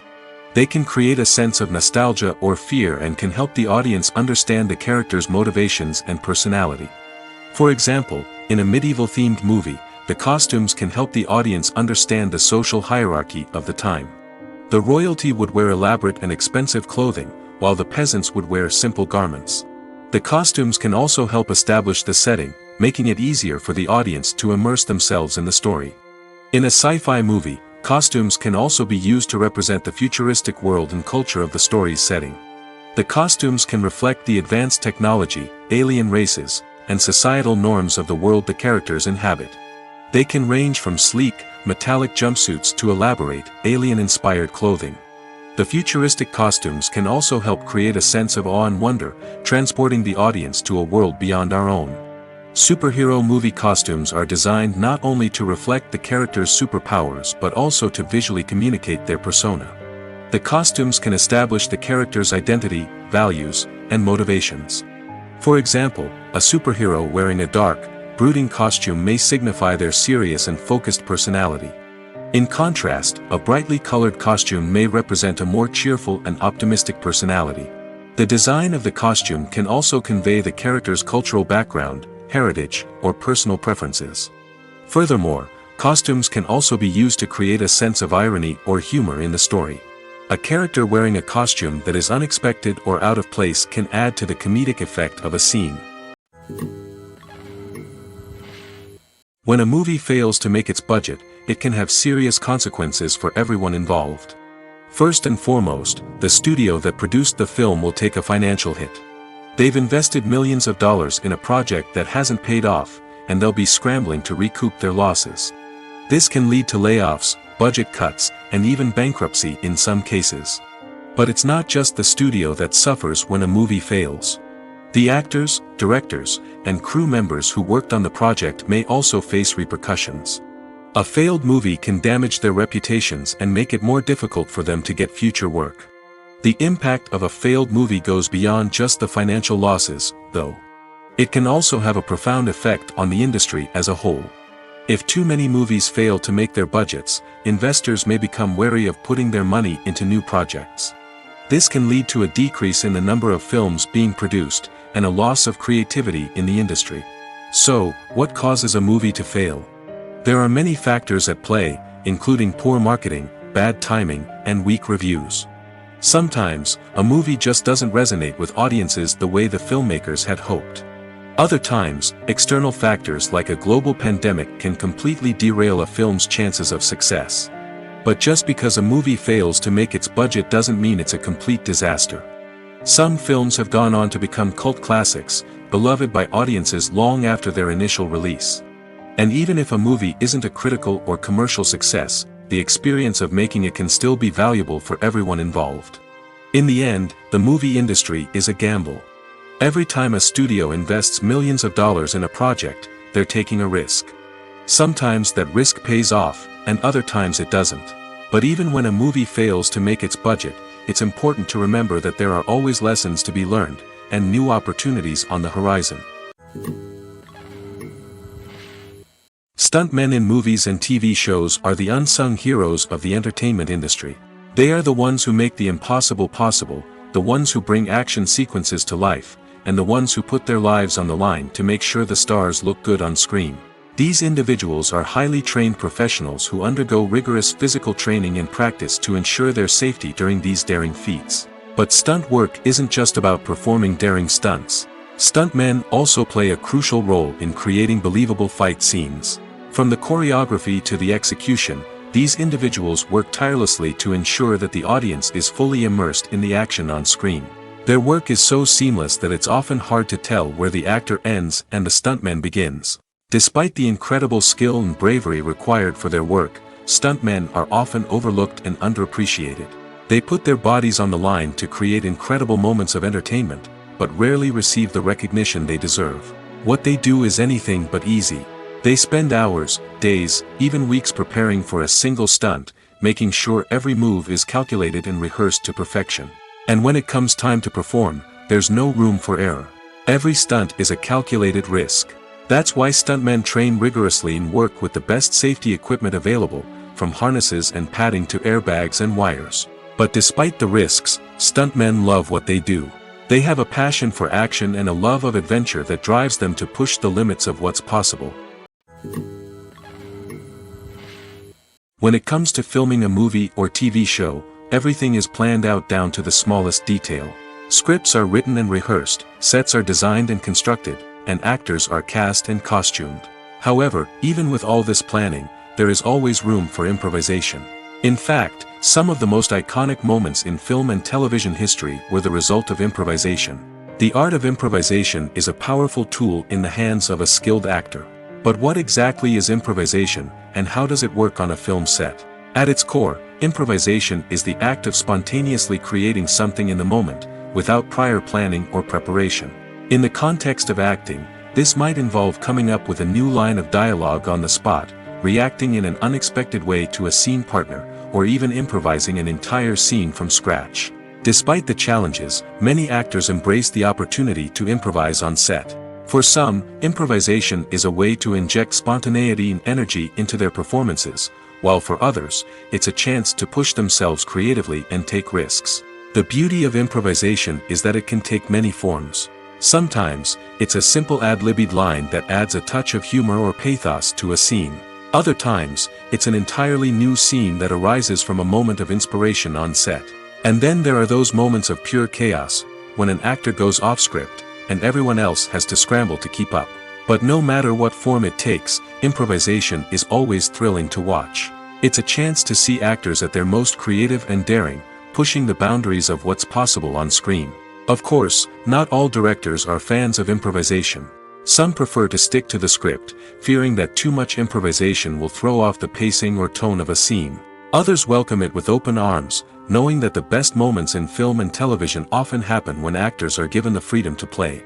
They can create a sense of nostalgia or fear and can help the audience understand the character's motivations and personality. For example, in a medieval-themed movie, the costumes can help the audience understand the social hierarchy of the time. The royalty would wear elaborate and expensive clothing, while the peasants would wear simple garments. The costumes can also help establish the setting, making it easier for the audience to immerse themselves in the story. In a sci-fi movie, costumes can also be used to represent the futuristic world and culture of the story's setting. The costumes can reflect the advanced technology, alien races, and societal norms of the world the characters inhabit. They can range from sleek, metallic jumpsuits to elaborate, alien-inspired clothing. The futuristic costumes can also help create a sense of awe and wonder, transporting the audience to a world beyond our own. Superhero movie costumes are designed not only to reflect the character's superpowers but also to visually communicate their persona. The costumes can establish the character's identity, values, and motivations. For example, a superhero wearing a dark, brooding costume may signify their serious and focused personality. In contrast, a brightly colored costume may represent a more cheerful and optimistic personality. The design of the costume can also convey the character's cultural background, heritage, or personal preferences. Furthermore, costumes can also be used to create a sense of irony or humor in the story. A character wearing a costume that is unexpected or out of place can add to the comedic effect of a scene. When a movie fails to make its budget, it can have serious consequences for everyone involved. First and foremost, the studio that produced the film will take a financial hit. They've invested millions of dollars in a project that hasn't paid off, and they'll be scrambling to recoup their losses. This can lead to layoffs, budget cuts, and even bankruptcy in some cases. But it's not just the studio that suffers when a movie fails. The actors, directors, and crew members who worked on the project may also face repercussions. A failed movie can damage their reputations and make it more difficult for them to get future work. The impact of a failed movie goes beyond just the financial losses, though. It can also have a profound effect on the industry as a whole. If too many movies fail to make their budgets, investors may become wary of putting their money into new projects. This can lead to a decrease in the number of films being produced, and a loss of creativity in the industry. So, what causes a movie to fail? There are many factors at play, including poor marketing, bad timing, and weak reviews. Sometimes, a movie just doesn't resonate with audiences the way the filmmakers had hoped. Other times, external factors like a global pandemic can completely derail a film's chances of success. But just because a movie fails to make its budget doesn't mean it's a complete disaster. Some films have gone on to become cult classics, beloved by audiences long after their initial release. And even if a movie isn't a critical or commercial success, the experience of making it can still be valuable for everyone involved. In the end, the movie industry is a gamble. Every time a studio invests millions of dollars in a project, they're taking a risk. Sometimes that risk pays off, and other times it doesn't. But even when a movie fails to make its budget, it's important to remember that there are always lessons to be learned, and new opportunities on the horizon. Stuntmen in movies and TV shows are the unsung heroes of the entertainment industry. They are the ones who make the impossible possible, the ones who bring action sequences to life, and the ones who put their lives on the line to make sure the stars look good on screen. These individuals are highly trained professionals who undergo rigorous physical training and practice to ensure their safety during these daring feats. But stunt work isn't just about performing daring stunts. Stuntmen also play a crucial role in creating believable fight scenes. From the choreography to the execution, these individuals work tirelessly to ensure that the audience is fully immersed in the action on screen. Their work is so seamless that it's often hard to tell where the actor ends and the stuntman begins. Despite the incredible skill and bravery required for their work, stuntmen are often overlooked and underappreciated. They put their bodies on the line to create incredible moments of entertainment, but rarely receive the recognition they deserve. What they do is anything but easy. They spend hours, days, even weeks preparing for a single stunt, making sure every move is calculated and rehearsed to perfection. And when it comes time to perform, there's no room for error. Every stunt is a calculated risk. That's why stuntmen train rigorously and work with the best safety equipment available, from harnesses and padding to airbags and wires. But despite the risks, stuntmen love what they do. They have a passion for action and a love of adventure that drives them to push the limits of what's possible. When it comes to filming a movie or TV show, everything is planned out down to the smallest detail. Scripts are written and rehearsed, sets are designed and constructed, and actors are cast and costumed. However, even with all this planning, there is always room for improvisation. In fact, some of the most iconic moments in film and television history were the result of improvisation. The art of improvisation is a powerful tool in the hands of a skilled actor. But what exactly is improvisation, and how does it work on a film set? At its core, improvisation is the act of spontaneously creating something in the moment, without prior planning or preparation. In the context of acting, this might involve coming up with a new line of dialogue on the spot, reacting in an unexpected way to a scene partner, or even improvising an entire scene from scratch. Despite the challenges, many actors embrace the opportunity to improvise on set. For some, improvisation is a way to inject spontaneity and energy into their performances, while for others, it's a chance to push themselves creatively and take risks. The beauty of improvisation is that it can take many forms. Sometimes, it's a simple ad-libbed line that adds a touch of humor or pathos to a scene. Other times, it's an entirely new scene that arises from a moment of inspiration on set. And then there are those moments of pure chaos, when an actor goes off script, and everyone else has to scramble to keep up. But no matter what form it takes, improvisation is always thrilling to watch. It's a chance to see actors at their most creative and daring, pushing the boundaries of what's possible on screen. Of course, not all directors are fans of improvisation. Some prefer to stick to the script, fearing that too much improvisation will throw off the pacing or tone of a scene. Others welcome it with open arms, knowing that the best moments in film and television often happen when actors are given the freedom to play.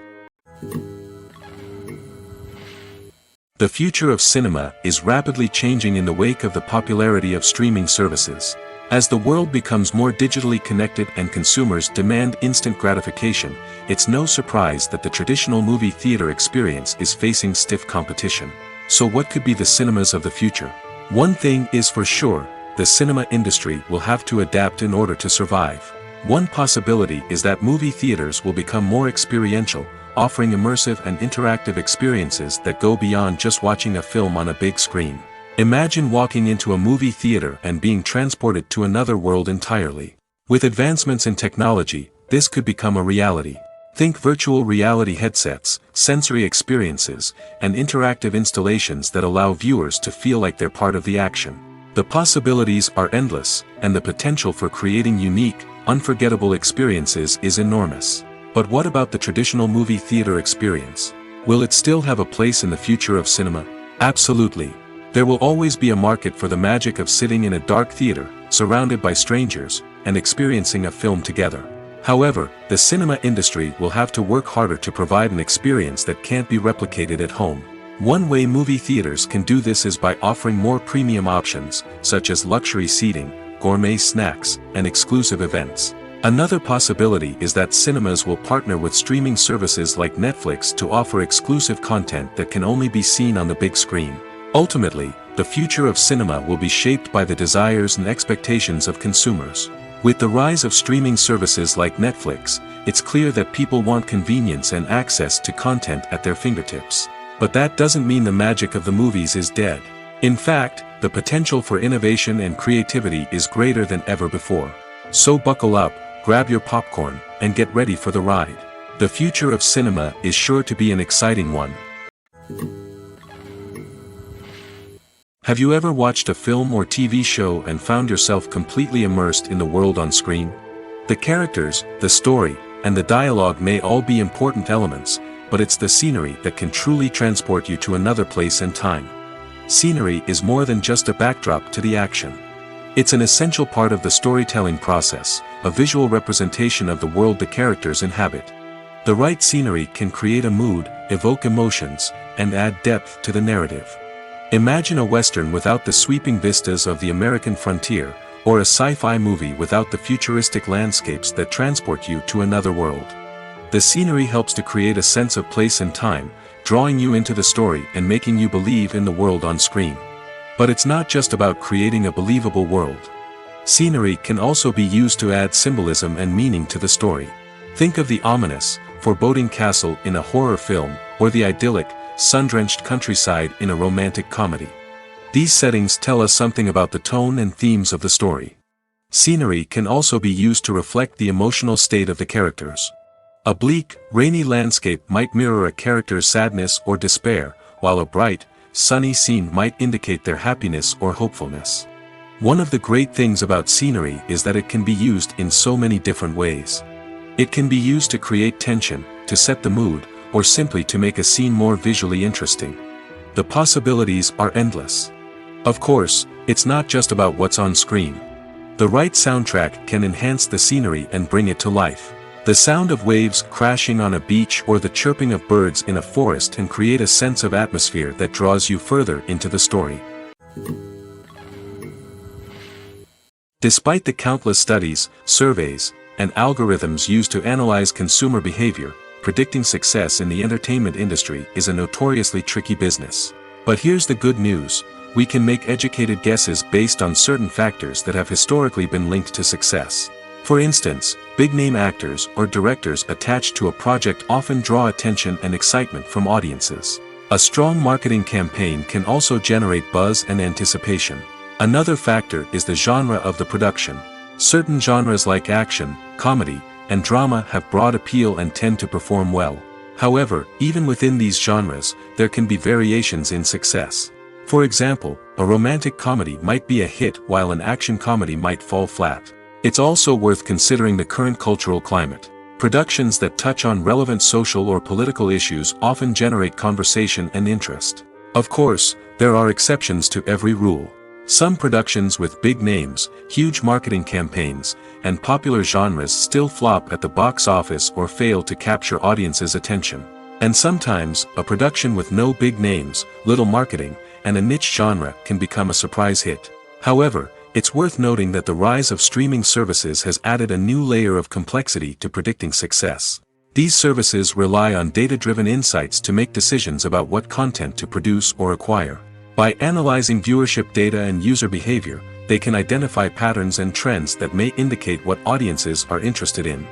The future of cinema is rapidly changing in the wake of the popularity of streaming services. As the world becomes more digitally connected and consumers demand instant gratification, it's no surprise that the traditional movie theater experience is facing stiff competition. So what could be the cinemas of the future? One thing is for sure, the cinema industry will have to adapt in order to survive. One possibility is that movie theaters will become more experiential, offering immersive and interactive experiences that go beyond just watching a film on a big screen. Imagine walking into a movie theater and being transported to another world entirely. With advancements in technology, this could become a reality. Think virtual reality headsets, sensory experiences, and interactive installations that allow viewers to feel like they're part of the action. The possibilities are endless, and the potential for creating unique, unforgettable experiences is enormous. But what about the traditional movie theater experience? Will it still have a place in the future of cinema? Absolutely. There will always be a market for the magic of sitting in a dark theater, surrounded by strangers, and experiencing a film together. However, the cinema industry will have to work harder to provide an experience that can't be replicated at home. One way movie theaters can do this is by offering more premium options, such as luxury seating, gourmet snacks, and exclusive events. Another possibility is that cinemas will partner with streaming services like Netflix to offer exclusive content that can only be seen on the big screen. Ultimately, the future of cinema will be shaped by the desires and expectations of consumers. With the rise of streaming services like Netflix, it's clear that people want convenience and access to content at their fingertips. But that doesn't mean the magic of the movies is dead. In fact, the potential for innovation and creativity is greater than ever before. So buckle up, grab your popcorn, and get ready for the ride. The future of cinema is sure to be an exciting one. Have you ever watched a film or TV show and found yourself completely immersed in the world on screen? The characters, the story, and the dialogue may all be important elements, but it's the scenery that can truly transport you to another place and time. Scenery is more than just a backdrop to the action. It's an essential part of the storytelling process, a visual representation of the world the characters inhabit. The right scenery can create a mood, evoke emotions, and add depth to the narrative. Imagine a Western without the sweeping vistas of the American frontier, or a sci-fi movie without the futuristic landscapes that transport you to another world. The scenery helps to create a sense of place and time, drawing you into the story and making you believe in the world on screen. But it's not just about creating a believable world. Scenery can also be used to add symbolism and meaning to the story. Think of the ominous, foreboding castle in a horror film, or the idyllic, sun-drenched countryside in a romantic comedy. These settings tell us something about the tone and themes of the story. Scenery can also be used to reflect the emotional state of the characters. A bleak, rainy landscape might mirror a character's sadness or despair, while a bright, sunny scene might indicate their happiness or hopefulness. One of the great things about scenery is that it can be used in so many different ways. It can be used to create tension, to set the mood, or simply to make a scene more visually interesting. The possibilities are endless. Of course, it's not just about what's on screen. The right soundtrack can enhance the scenery and bring it to life. The sound of waves crashing on a beach or the chirping of birds in a forest can create a sense of atmosphere that draws you further into the story. Despite the countless studies, surveys, and algorithms used to analyze consumer behavior, predicting success in the entertainment industry is a notoriously tricky business. But here's the good news: we can make educated guesses based on certain factors that have historically been linked to success. For instance, big-name actors or directors attached to a project often draw attention and excitement from audiences. A strong marketing campaign can also generate buzz and anticipation. Another factor is the genre of the production. Certain genres like action, comedy, and drama have broad appeal and tend to perform well. However, even within these genres, there can be variations in success. For example, a romantic comedy might be a hit while an action comedy might fall flat. It's also worth considering the current cultural climate. Productions that touch on relevant social or political issues often generate conversation and interest. Of course, there are exceptions to every rule. Some productions with big names, huge marketing campaigns, and popular genres still flop at the box office or fail to capture audiences' attention. And sometimes, a production with no big names, little marketing, and a niche genre can become a surprise hit. However, it's worth noting that the rise of streaming services has added a new layer of complexity to predicting success. These services rely on data-driven insights to make decisions about what content to produce or acquire. By analyzing viewership data and user behavior, they can identify patterns and trends that may indicate what audiences are interested in.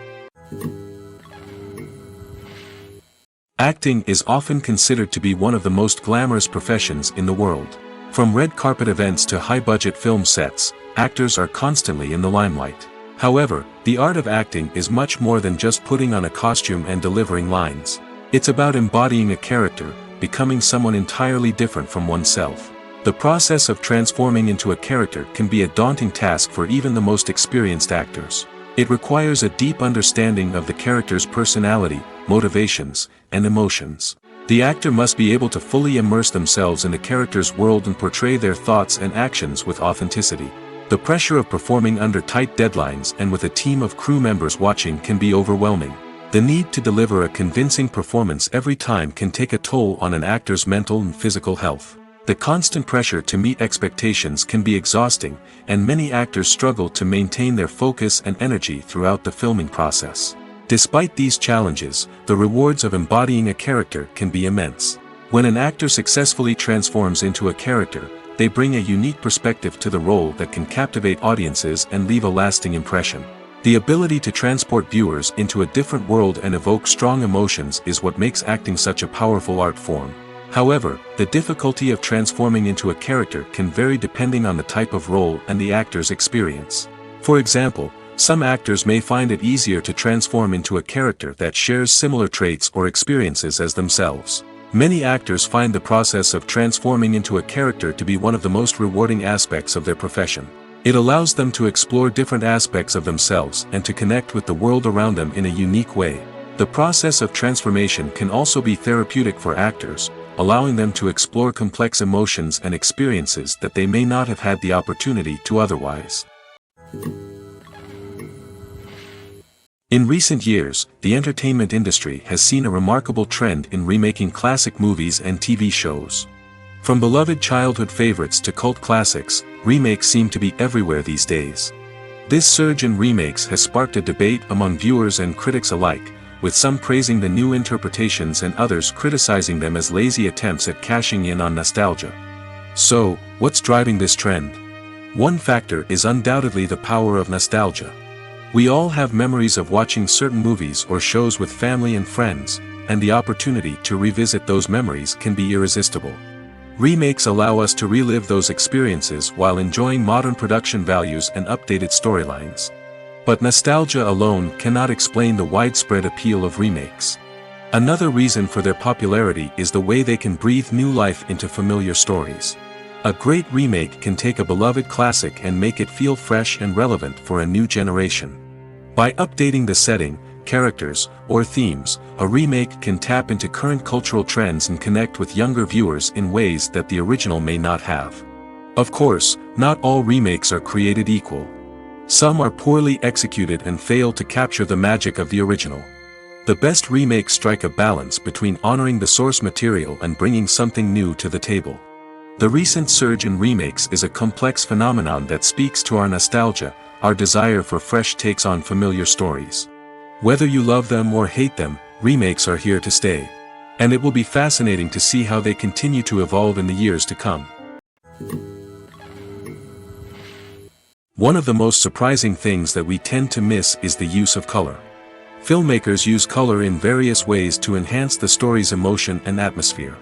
Acting is often considered to be one of the most glamorous professions in the world. From red carpet events to high-budget film sets, actors are constantly in the limelight. However, the art of acting is much more than just putting on a costume and delivering lines. It's about embodying a character, becoming someone entirely different from oneself. The process of transforming into a character can be a daunting task for even the most experienced actors. It requires a deep understanding of the character's personality, motivations, and emotions. The actor must be able to fully immerse themselves in the character's world and portray their thoughts and actions with authenticity. The pressure of performing under tight deadlines and with a team of crew members watching can be overwhelming. The need to deliver a convincing performance every time can take a toll on an actor's mental and physical health. The constant pressure to meet expectations can be exhausting, and many actors struggle to maintain their focus and energy throughout the filming process. Despite these challenges, the rewards of embodying a character can be immense. When an actor successfully transforms into a character, they bring a unique perspective to the role that can captivate audiences and leave a lasting impression. The ability to transport viewers into a different world and evoke strong emotions is what makes acting such a powerful art form. However, the difficulty of transforming into a character can vary depending on the type of role and the actor's experience. For example, some actors may find it easier to transform into a character that shares similar traits or experiences as themselves. Many actors find the process of transforming into a character to be one of the most rewarding aspects of their profession. It allows them to explore different aspects of themselves and to connect with the world around them in a unique way. The process of transformation can also be therapeutic for actors, allowing them to explore complex emotions and experiences that they may not have had the opportunity to otherwise. In recent years, the entertainment industry has seen a remarkable trend in remaking classic movies and TV shows. From beloved childhood favorites to cult classics, remakes seem to be everywhere these days. This surge in remakes has sparked a debate among viewers and critics alike, with some praising the new interpretations and others criticizing them as lazy attempts at cashing in on nostalgia. So, what's driving this trend? One factor is undoubtedly the power of nostalgia. We all have memories of watching certain movies or shows with family and friends, and the opportunity to revisit those memories can be irresistible. Remakes allow us to relive those experiences while enjoying modern production values and updated storylines. But nostalgia alone cannot explain the widespread appeal of remakes. Another reason for their popularity is the way they can breathe new life into familiar stories. A great remake can take a beloved classic and make it feel fresh and relevant for a new generation. By updating the setting, characters, or themes, a remake can tap into current cultural trends and connect with younger viewers in ways that the original may not have. Of course, not all remakes are created equal. Some are poorly executed and fail to capture the magic of the original. The best remakes strike a balance between honoring the source material and bringing something new to the table. The recent surge in remakes is a complex phenomenon that speaks to our nostalgia, our desire for fresh takes on familiar stories. Whether you love them or hate them, remakes are here to stay. And it will be fascinating to see how they continue to evolve in the years to come. One of the most surprising things that we tend to miss is the use of color. Filmmakers use color in various ways to enhance the story's emotion and atmosphere.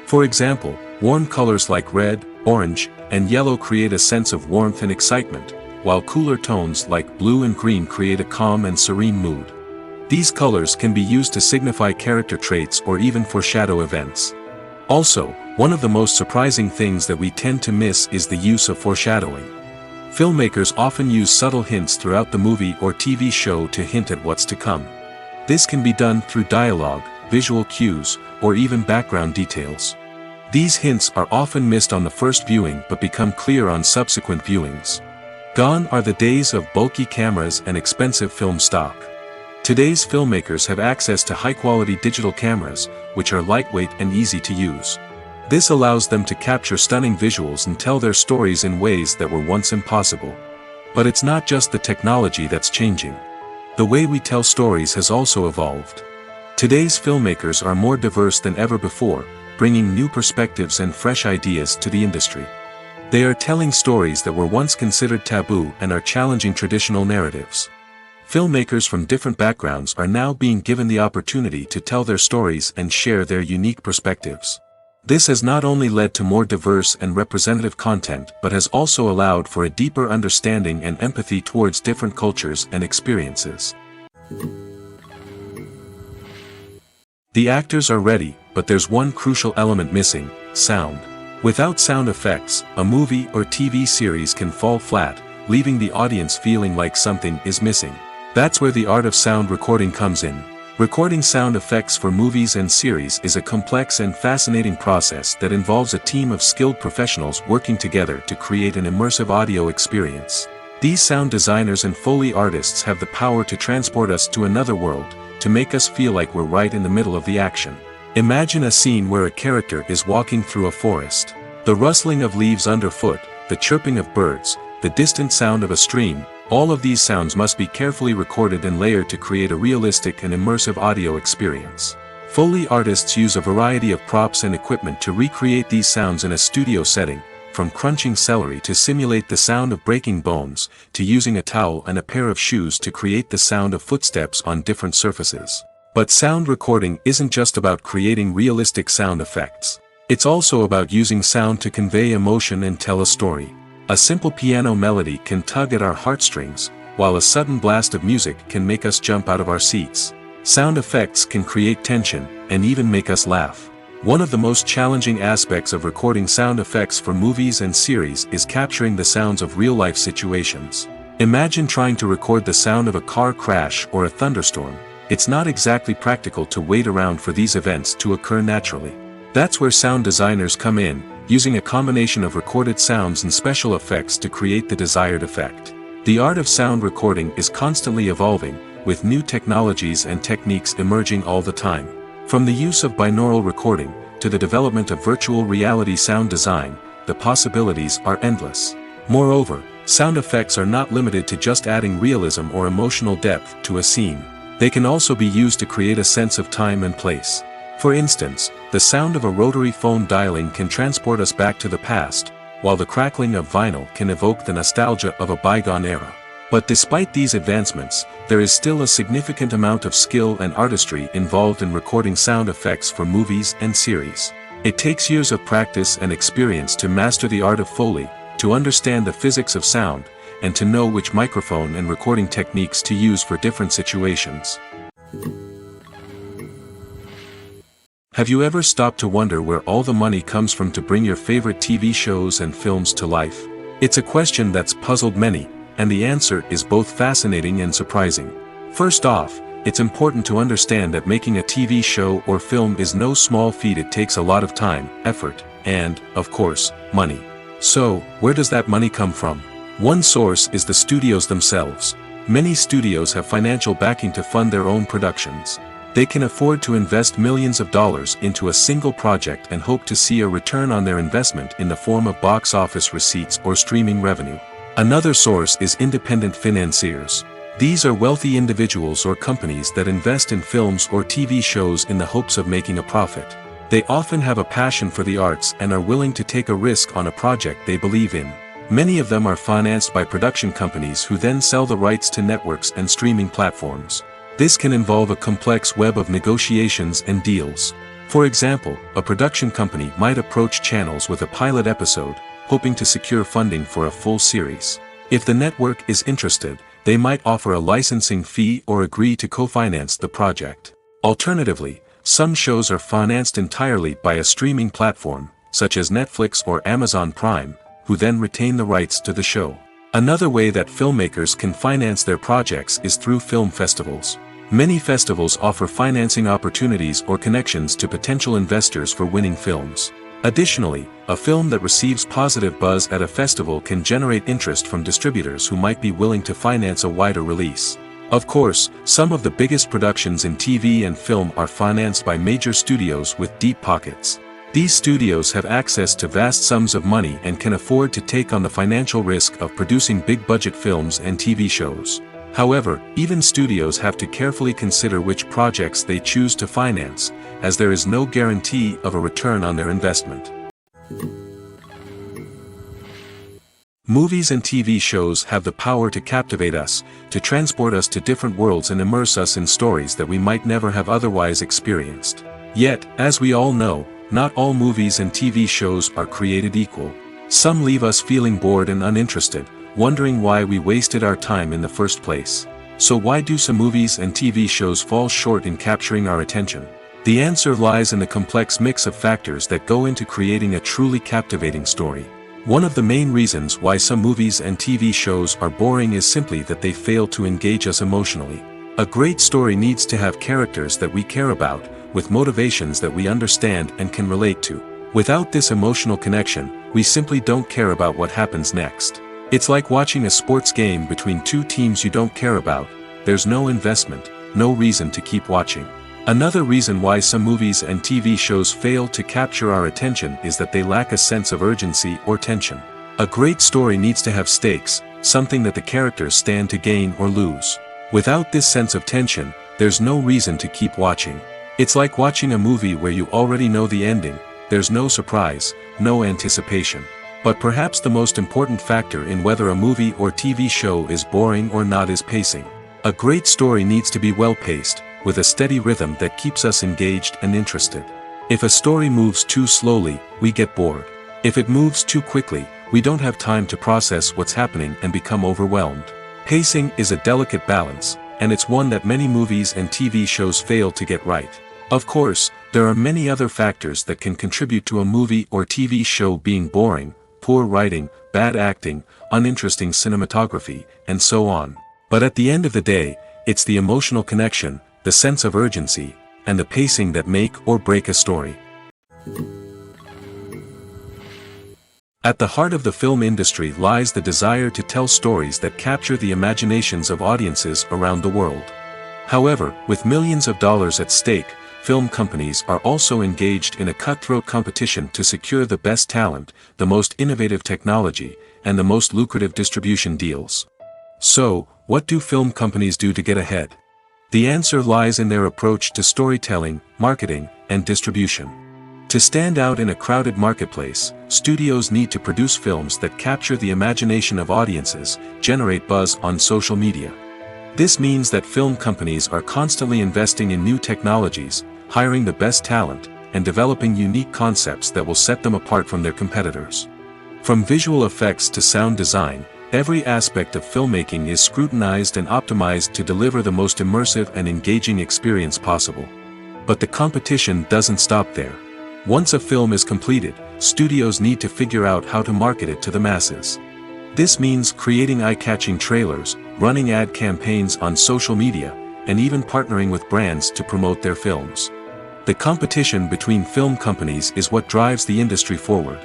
For example, warm colors like red, orange, and yellow create a sense of warmth and excitement, while cooler tones like blue and green create a calm and serene mood. These colors can be used to signify character traits or even foreshadow events. Also, one of the most surprising things that we tend to miss is the use of foreshadowing. Filmmakers often use subtle hints throughout the movie or TV show to hint at what's to come. This can be done through dialogue, visual cues, or even background details. These hints are often missed on the first viewing but become clear on subsequent viewings. Gone are the days of bulky cameras and expensive film stock. Today's filmmakers have access to high-quality digital cameras, which are lightweight and easy to use. This allows them to capture stunning visuals and tell their stories in ways that were once impossible. But it's not just the technology that's changing. The way we tell stories has also evolved. Today's filmmakers are more diverse than ever before, bringing new perspectives and fresh ideas to the industry. They are telling stories that were once considered taboo and are challenging traditional narratives. Filmmakers from different backgrounds are now being given the opportunity to tell their stories and share their unique perspectives. This has not only led to more diverse and representative content but has also allowed for a deeper understanding and empathy towards different cultures and experiences. The actors are ready, but there's one crucial element missing: sound. Without sound effects, a movie or TV series can fall flat, leaving the audience feeling like something is missing. That's where the art of sound recording comes in. Recording sound effects for movies and series is a complex and fascinating process that involves a team of skilled professionals working together to create an immersive audio experience. These sound designers and Foley artists have the power to transport us to another world, to make us feel like we're right in the middle of the action. Imagine a scene where a character is walking through a forest. The rustling of leaves underfoot, the chirping of birds, the distant sound of a stream, all of these sounds must be carefully recorded and layered to create a realistic and immersive audio experience. Foley artists use a variety of props and equipment to recreate these sounds in a studio setting, from crunching celery to simulate the sound of breaking bones, to using a towel and a pair of shoes to create the sound of footsteps on different surfaces. But sound recording isn't just about creating realistic sound effects. It's also about using sound to convey emotion and tell a story. A simple piano melody can tug at our heartstrings, while a sudden blast of music can make us jump out of our seats. Sound effects can create tension, and even make us laugh. One of the most challenging aspects of recording sound effects for movies and series is capturing the sounds of real-life situations. Imagine trying to record the sound of a car crash or a thunderstorm. It's not exactly practical to wait around for these events to occur naturally. That's where sound designers come in, using a combination of recorded sounds and special effects to create the desired effect. The art of sound recording is constantly evolving, with new technologies and techniques emerging all the time. From the use of binaural recording, to the development of virtual reality sound design, the possibilities are endless. Moreover, sound effects are not limited to just adding realism or emotional depth to a scene. They can also be used to create a sense of time and place. For instance, the sound of a rotary phone dialing can transport us back to the past, while the crackling of vinyl can evoke the nostalgia of a bygone era. But despite these advancements, there is still a significant amount of skill and artistry involved in recording sound effects for movies and series. It takes years of practice and experience to master the art of Foley, to understand the physics of sound, and to know which microphone and recording techniques to use for different situations. Have you ever stopped to wonder where all the money comes from to bring your favorite TV shows and films to life? It's a question that's puzzled many, and the answer is both fascinating and surprising. First off, it's important to understand that making a TV show or film is no small feat. It takes a lot of time, effort, and, of course, money. So, where does that money come from? One source is the studios themselves. Many studios have financial backing to fund their own productions. They can afford to invest millions of dollars into a single project and hope to see a return on their investment in the form of box office receipts or streaming revenue. Another source is independent financiers. These are wealthy individuals or companies that invest in films or TV shows in the hopes of making a profit. They often have a passion for the arts and are willing to take a risk on a project they believe in. Many of them are financed by production companies who then sell the rights to networks and streaming platforms. This can involve a complex web of negotiations and deals. For example, a production company might approach channels with a pilot episode, hoping to secure funding for a full series. If the network is interested, they might offer a licensing fee or agree to co-finance the project. Alternatively, some shows are financed entirely by a streaming platform, such as Netflix or Amazon Prime, who then retain the rights to the show. Another way that filmmakers can finance their projects is through film festivals. Many festivals offer financing opportunities or connections to potential investors for winning films. Additionally, a film that receives positive buzz at a festival can generate interest from distributors who might be willing to finance a wider release. Of course, some of the biggest productions in TV and film are financed by major studios with deep pockets. These studios have access to vast sums of money and can afford to take on the financial risk of producing big-budget films and TV shows. However, even studios have to carefully consider which projects they choose to finance, as there is no guarantee of a return on their investment. Movies and TV shows have the power to captivate us, to transport us to different worlds and immerse us in stories that we might never have otherwise experienced. Yet, as we all know, not all movies and TV shows are created equal. Some leave us feeling bored and uninterested, wondering why we wasted our time in the first place. So why do some movies and TV shows fall short in capturing our attention? The answer lies in the complex mix of factors that go into creating a truly captivating story. One of the main reasons why some movies and TV shows are boring is simply that they fail to engage us emotionally. A great story needs to have characters that we care about, with motivations that we understand and can relate to. Without this emotional connection, we simply don't care about what happens next. It's like watching a sports game between two teams you don't care about. There's no investment, no reason to keep watching. Another reason why some movies and TV shows fail to capture our attention is that they lack a sense of urgency or tension. A great story needs to have stakes, something that the characters stand to gain or lose. Without this sense of tension, there's no reason to keep watching. It's like watching a movie where you already know the ending. There's no surprise, no anticipation. But perhaps the most important factor in whether a movie or TV show is boring or not is pacing. A great story needs to be well-paced, with a steady rhythm that keeps us engaged and interested. If a story moves too slowly, we get bored. If it moves too quickly, we don't have time to process what's happening and become overwhelmed. Pacing is a delicate balance, and it's one that many movies and TV shows fail to get right. Of course, there are many other factors that can contribute to a movie or TV show being boring: poor writing, bad acting, uninteresting cinematography, and so on. But at the end of the day, it's the emotional connection, the sense of urgency, and the pacing that make or break a story. At the heart of the film industry lies the desire to tell stories that capture the imaginations of audiences around the world. However, with millions of dollars at stake, film companies are also engaged in a cutthroat competition to secure the best talent, the most innovative technology, and the most lucrative distribution deals. So, what do film companies do to get ahead? The answer lies in their approach to storytelling, marketing, and distribution. To stand out in a crowded marketplace, studios need to produce films that capture the imagination of audiences, generate buzz on social media. This means that film companies are constantly investing in new technologies, hiring the best talent, and developing unique concepts that will set them apart from their competitors. From visual effects to sound design, every aspect of filmmaking is scrutinized and optimized to deliver the most immersive and engaging experience possible. But the competition doesn't stop there. Once a film is completed, studios need to figure out how to market it to the masses. This means creating eye-catching trailers, running ad campaigns on social media, and even partnering with brands to promote their films. The competition between film companies is what drives the industry forward.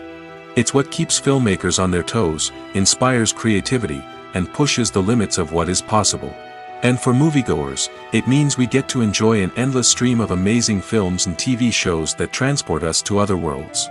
It's what keeps filmmakers on their toes, inspires creativity, and pushes the limits of what is possible. And for moviegoers, it means we get to enjoy an endless stream of amazing films and TV shows that transport us to other worlds.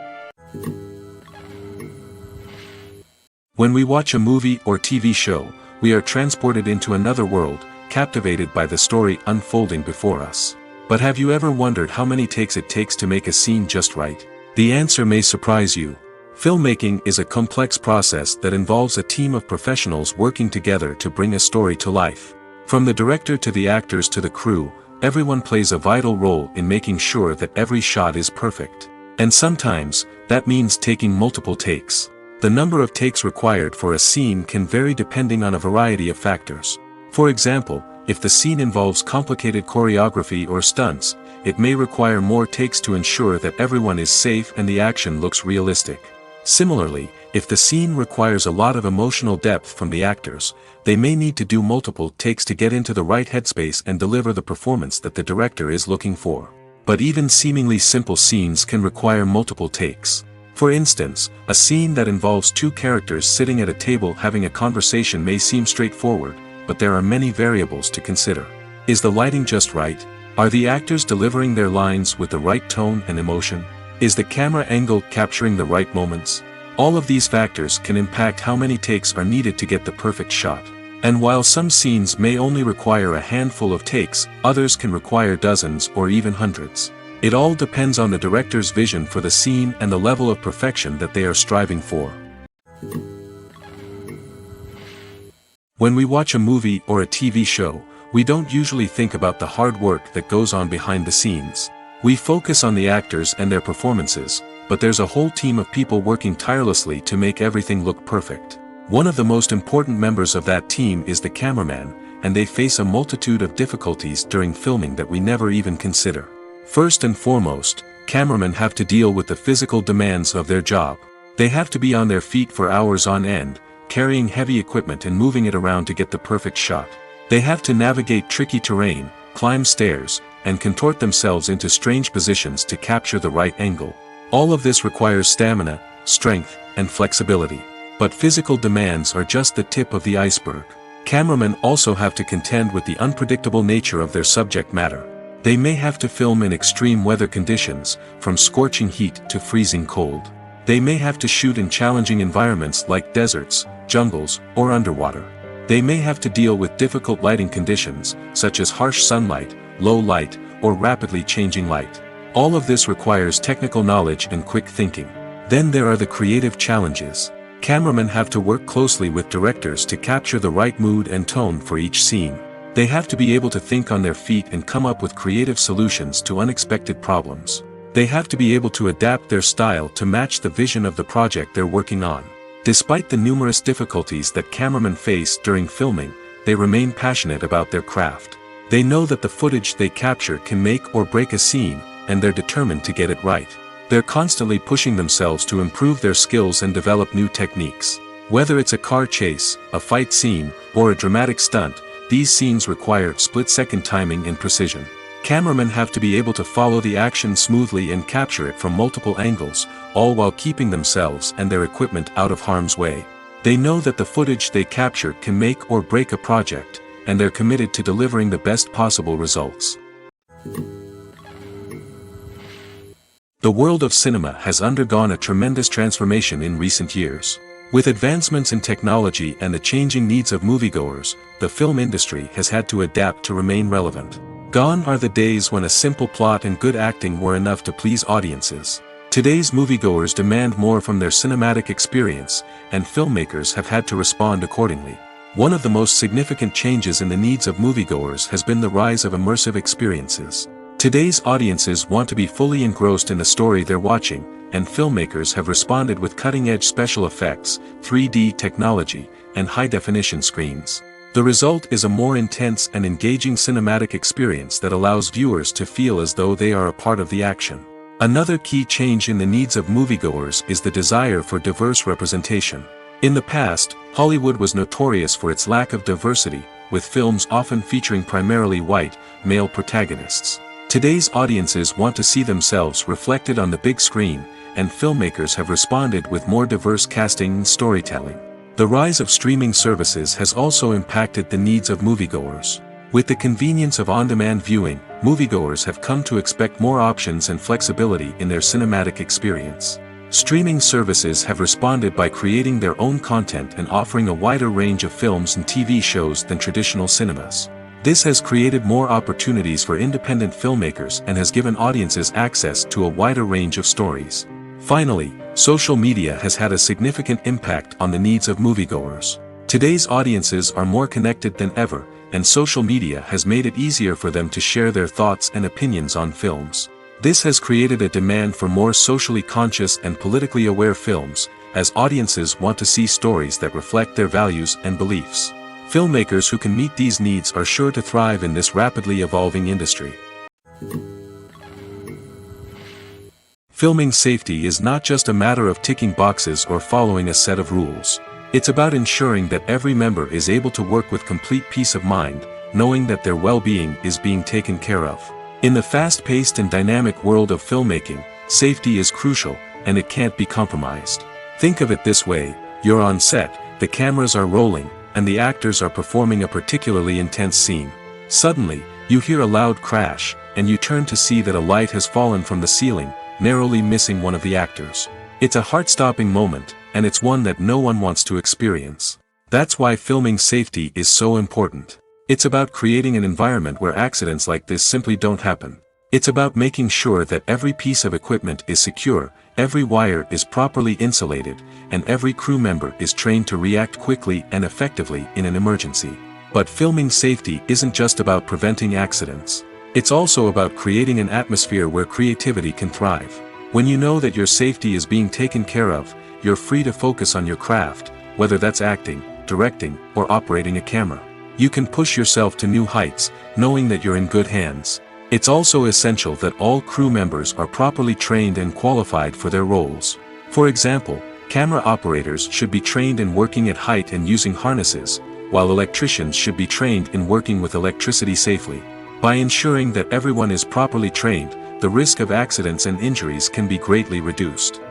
When we watch a movie or TV show, we are transported into another world, captivated by the story unfolding before us. But have you ever wondered how many takes it takes to make a scene just right? The answer may surprise you. Filmmaking is a complex process that involves a team of professionals working together to bring a story to life. From the director to the actors to the crew, everyone plays a vital role in making sure that every shot is perfect. And sometimes, that means taking multiple takes. The number of takes required for a scene can vary depending on a variety of factors. For example, if the scene involves complicated choreography or stunts, it may require more takes to ensure that everyone is safe and the action looks realistic. Similarly, if the scene requires a lot of emotional depth from the actors, they may need to do multiple takes to get into the right headspace and deliver the performance that the director is looking for. But even seemingly simple scenes can require multiple takes. For instance, a scene that involves two characters sitting at a table having a conversation may seem straightforward, but there are many variables to consider. Is the lighting just right? Are the actors delivering their lines with the right tone and emotion? Is the camera angle capturing the right moments? All of these factors can impact how many takes are needed to get the perfect shot. And while some scenes may only require a handful of takes, others can require dozens or even hundreds. It all depends on the director's vision for the scene and the level of perfection that they are striving for. When we watch a movie or a TV show, we don't usually think about the hard work that goes on behind the scenes. We focus on the actors and their performances, but there's a whole team of people working tirelessly to make everything look perfect. One of the most important members of that team is the cameraman, and they face a multitude of difficulties during filming that we never even consider. First and foremost, cameramen have to deal with the physical demands of their job. They have to be on their feet for hours on end, carrying heavy equipment and moving it around to get the perfect shot. They have to navigate tricky terrain, climb stairs, and contort themselves into strange positions to capture the right angle. All of this requires stamina, strength, and flexibility. But physical demands are just the tip of the iceberg. Cameramen also have to contend with the unpredictable nature of their subject matter. They may have to film in extreme weather conditions, from scorching heat to freezing cold. They may have to shoot in challenging environments like deserts, jungles, or underwater. They may have to deal with difficult lighting conditions, such as harsh sunlight, low light, or rapidly changing light. All of this requires technical knowledge and quick thinking. Then there are the creative challenges. Cameramen have to work closely with directors to capture the right mood and tone for each scene. They have to be able to think on their feet and come up with creative solutions to unexpected problems. They have to be able to adapt their style to match the vision of the project they're working on. Despite the numerous difficulties that cameramen face during filming, they remain passionate about their craft. They know that the footage they capture can make or break a scene, and they're determined to get it right. They're constantly pushing themselves to improve their skills and develop new techniques. Whether it's a car chase, a fight scene, or a dramatic stunt, these scenes require split-second timing and precision. Cameramen have to be able to follow the action smoothly and capture it from multiple angles, all while keeping themselves and their equipment out of harm's way. They know that the footage they capture can make or break a project, and they're committed to delivering the best possible results. The world of cinema has undergone a tremendous transformation in recent years. With advancements in technology and the changing needs of moviegoers, the film industry has had to adapt to remain relevant. Gone are the days when a simple plot and good acting were enough to please audiences. Today's moviegoers demand more from their cinematic experience, and filmmakers have had to respond accordingly. One of the most significant changes in the needs of moviegoers has been the rise of immersive experiences. Today's audiences want to be fully engrossed in the story they're watching, and filmmakers have responded with cutting-edge special effects, 3D technology, and high-definition screens. The result is a more intense and engaging cinematic experience that allows viewers to feel as though they are a part of the action. Another key change in the needs of moviegoers is the desire for diverse representation. In the past, Hollywood was notorious for its lack of diversity, with films often featuring primarily white, male protagonists. Today's audiences want to see themselves reflected on the big screen, and filmmakers have responded with more diverse casting and storytelling. The rise of streaming services has also impacted the needs of moviegoers. With the convenience of on-demand viewing, moviegoers have come to expect more options and flexibility in their cinematic experience. Streaming services have responded by creating their own content and offering a wider range of films and TV shows than traditional cinemas. This has created more opportunities for independent filmmakers and has given audiences access to a wider range of stories. Finally, social media has had a significant impact on the needs of moviegoers. Today's audiences are more connected than ever, and social media has made it easier for them to share their thoughts and opinions on films. This has created a demand for more socially conscious and politically aware films, as audiences want to see stories that reflect their values and beliefs. Filmmakers who can meet these needs are sure to thrive in this rapidly evolving industry. Filming safety is not just a matter of ticking boxes or following a set of rules. It's about ensuring that every member is able to work with complete peace of mind, knowing that their well-being is being taken care of. In the fast-paced and dynamic world of filmmaking, safety is crucial, and it can't be compromised. Think of it this way: you're on set, the cameras are rolling, and the actors are performing a particularly intense scene. Suddenly, you hear a loud crash, and you turn to see that a light has fallen from the ceiling, narrowly missing one of the actors. It's a heart-stopping moment, and it's one that no one wants to experience. That's why filming safety is so important. It's about creating an environment where accidents like this simply don't happen. It's about making sure that every piece of equipment is secure, every wire is properly insulated, and every crew member is trained to react quickly and effectively in an emergency. But filming safety isn't just about preventing accidents. It's also about creating an atmosphere where creativity can thrive. When you know that your safety is being taken care of, you're free to focus on your craft, whether that's acting, directing, or operating a camera. You can push yourself to new heights, knowing that you're in good hands. It's also essential that all crew members are properly trained and qualified for their roles. For example, camera operators should be trained in working at height and using harnesses, while electricians should be trained in working with electricity safely. By ensuring that everyone is properly trained, the risk of accidents and injuries can be greatly reduced.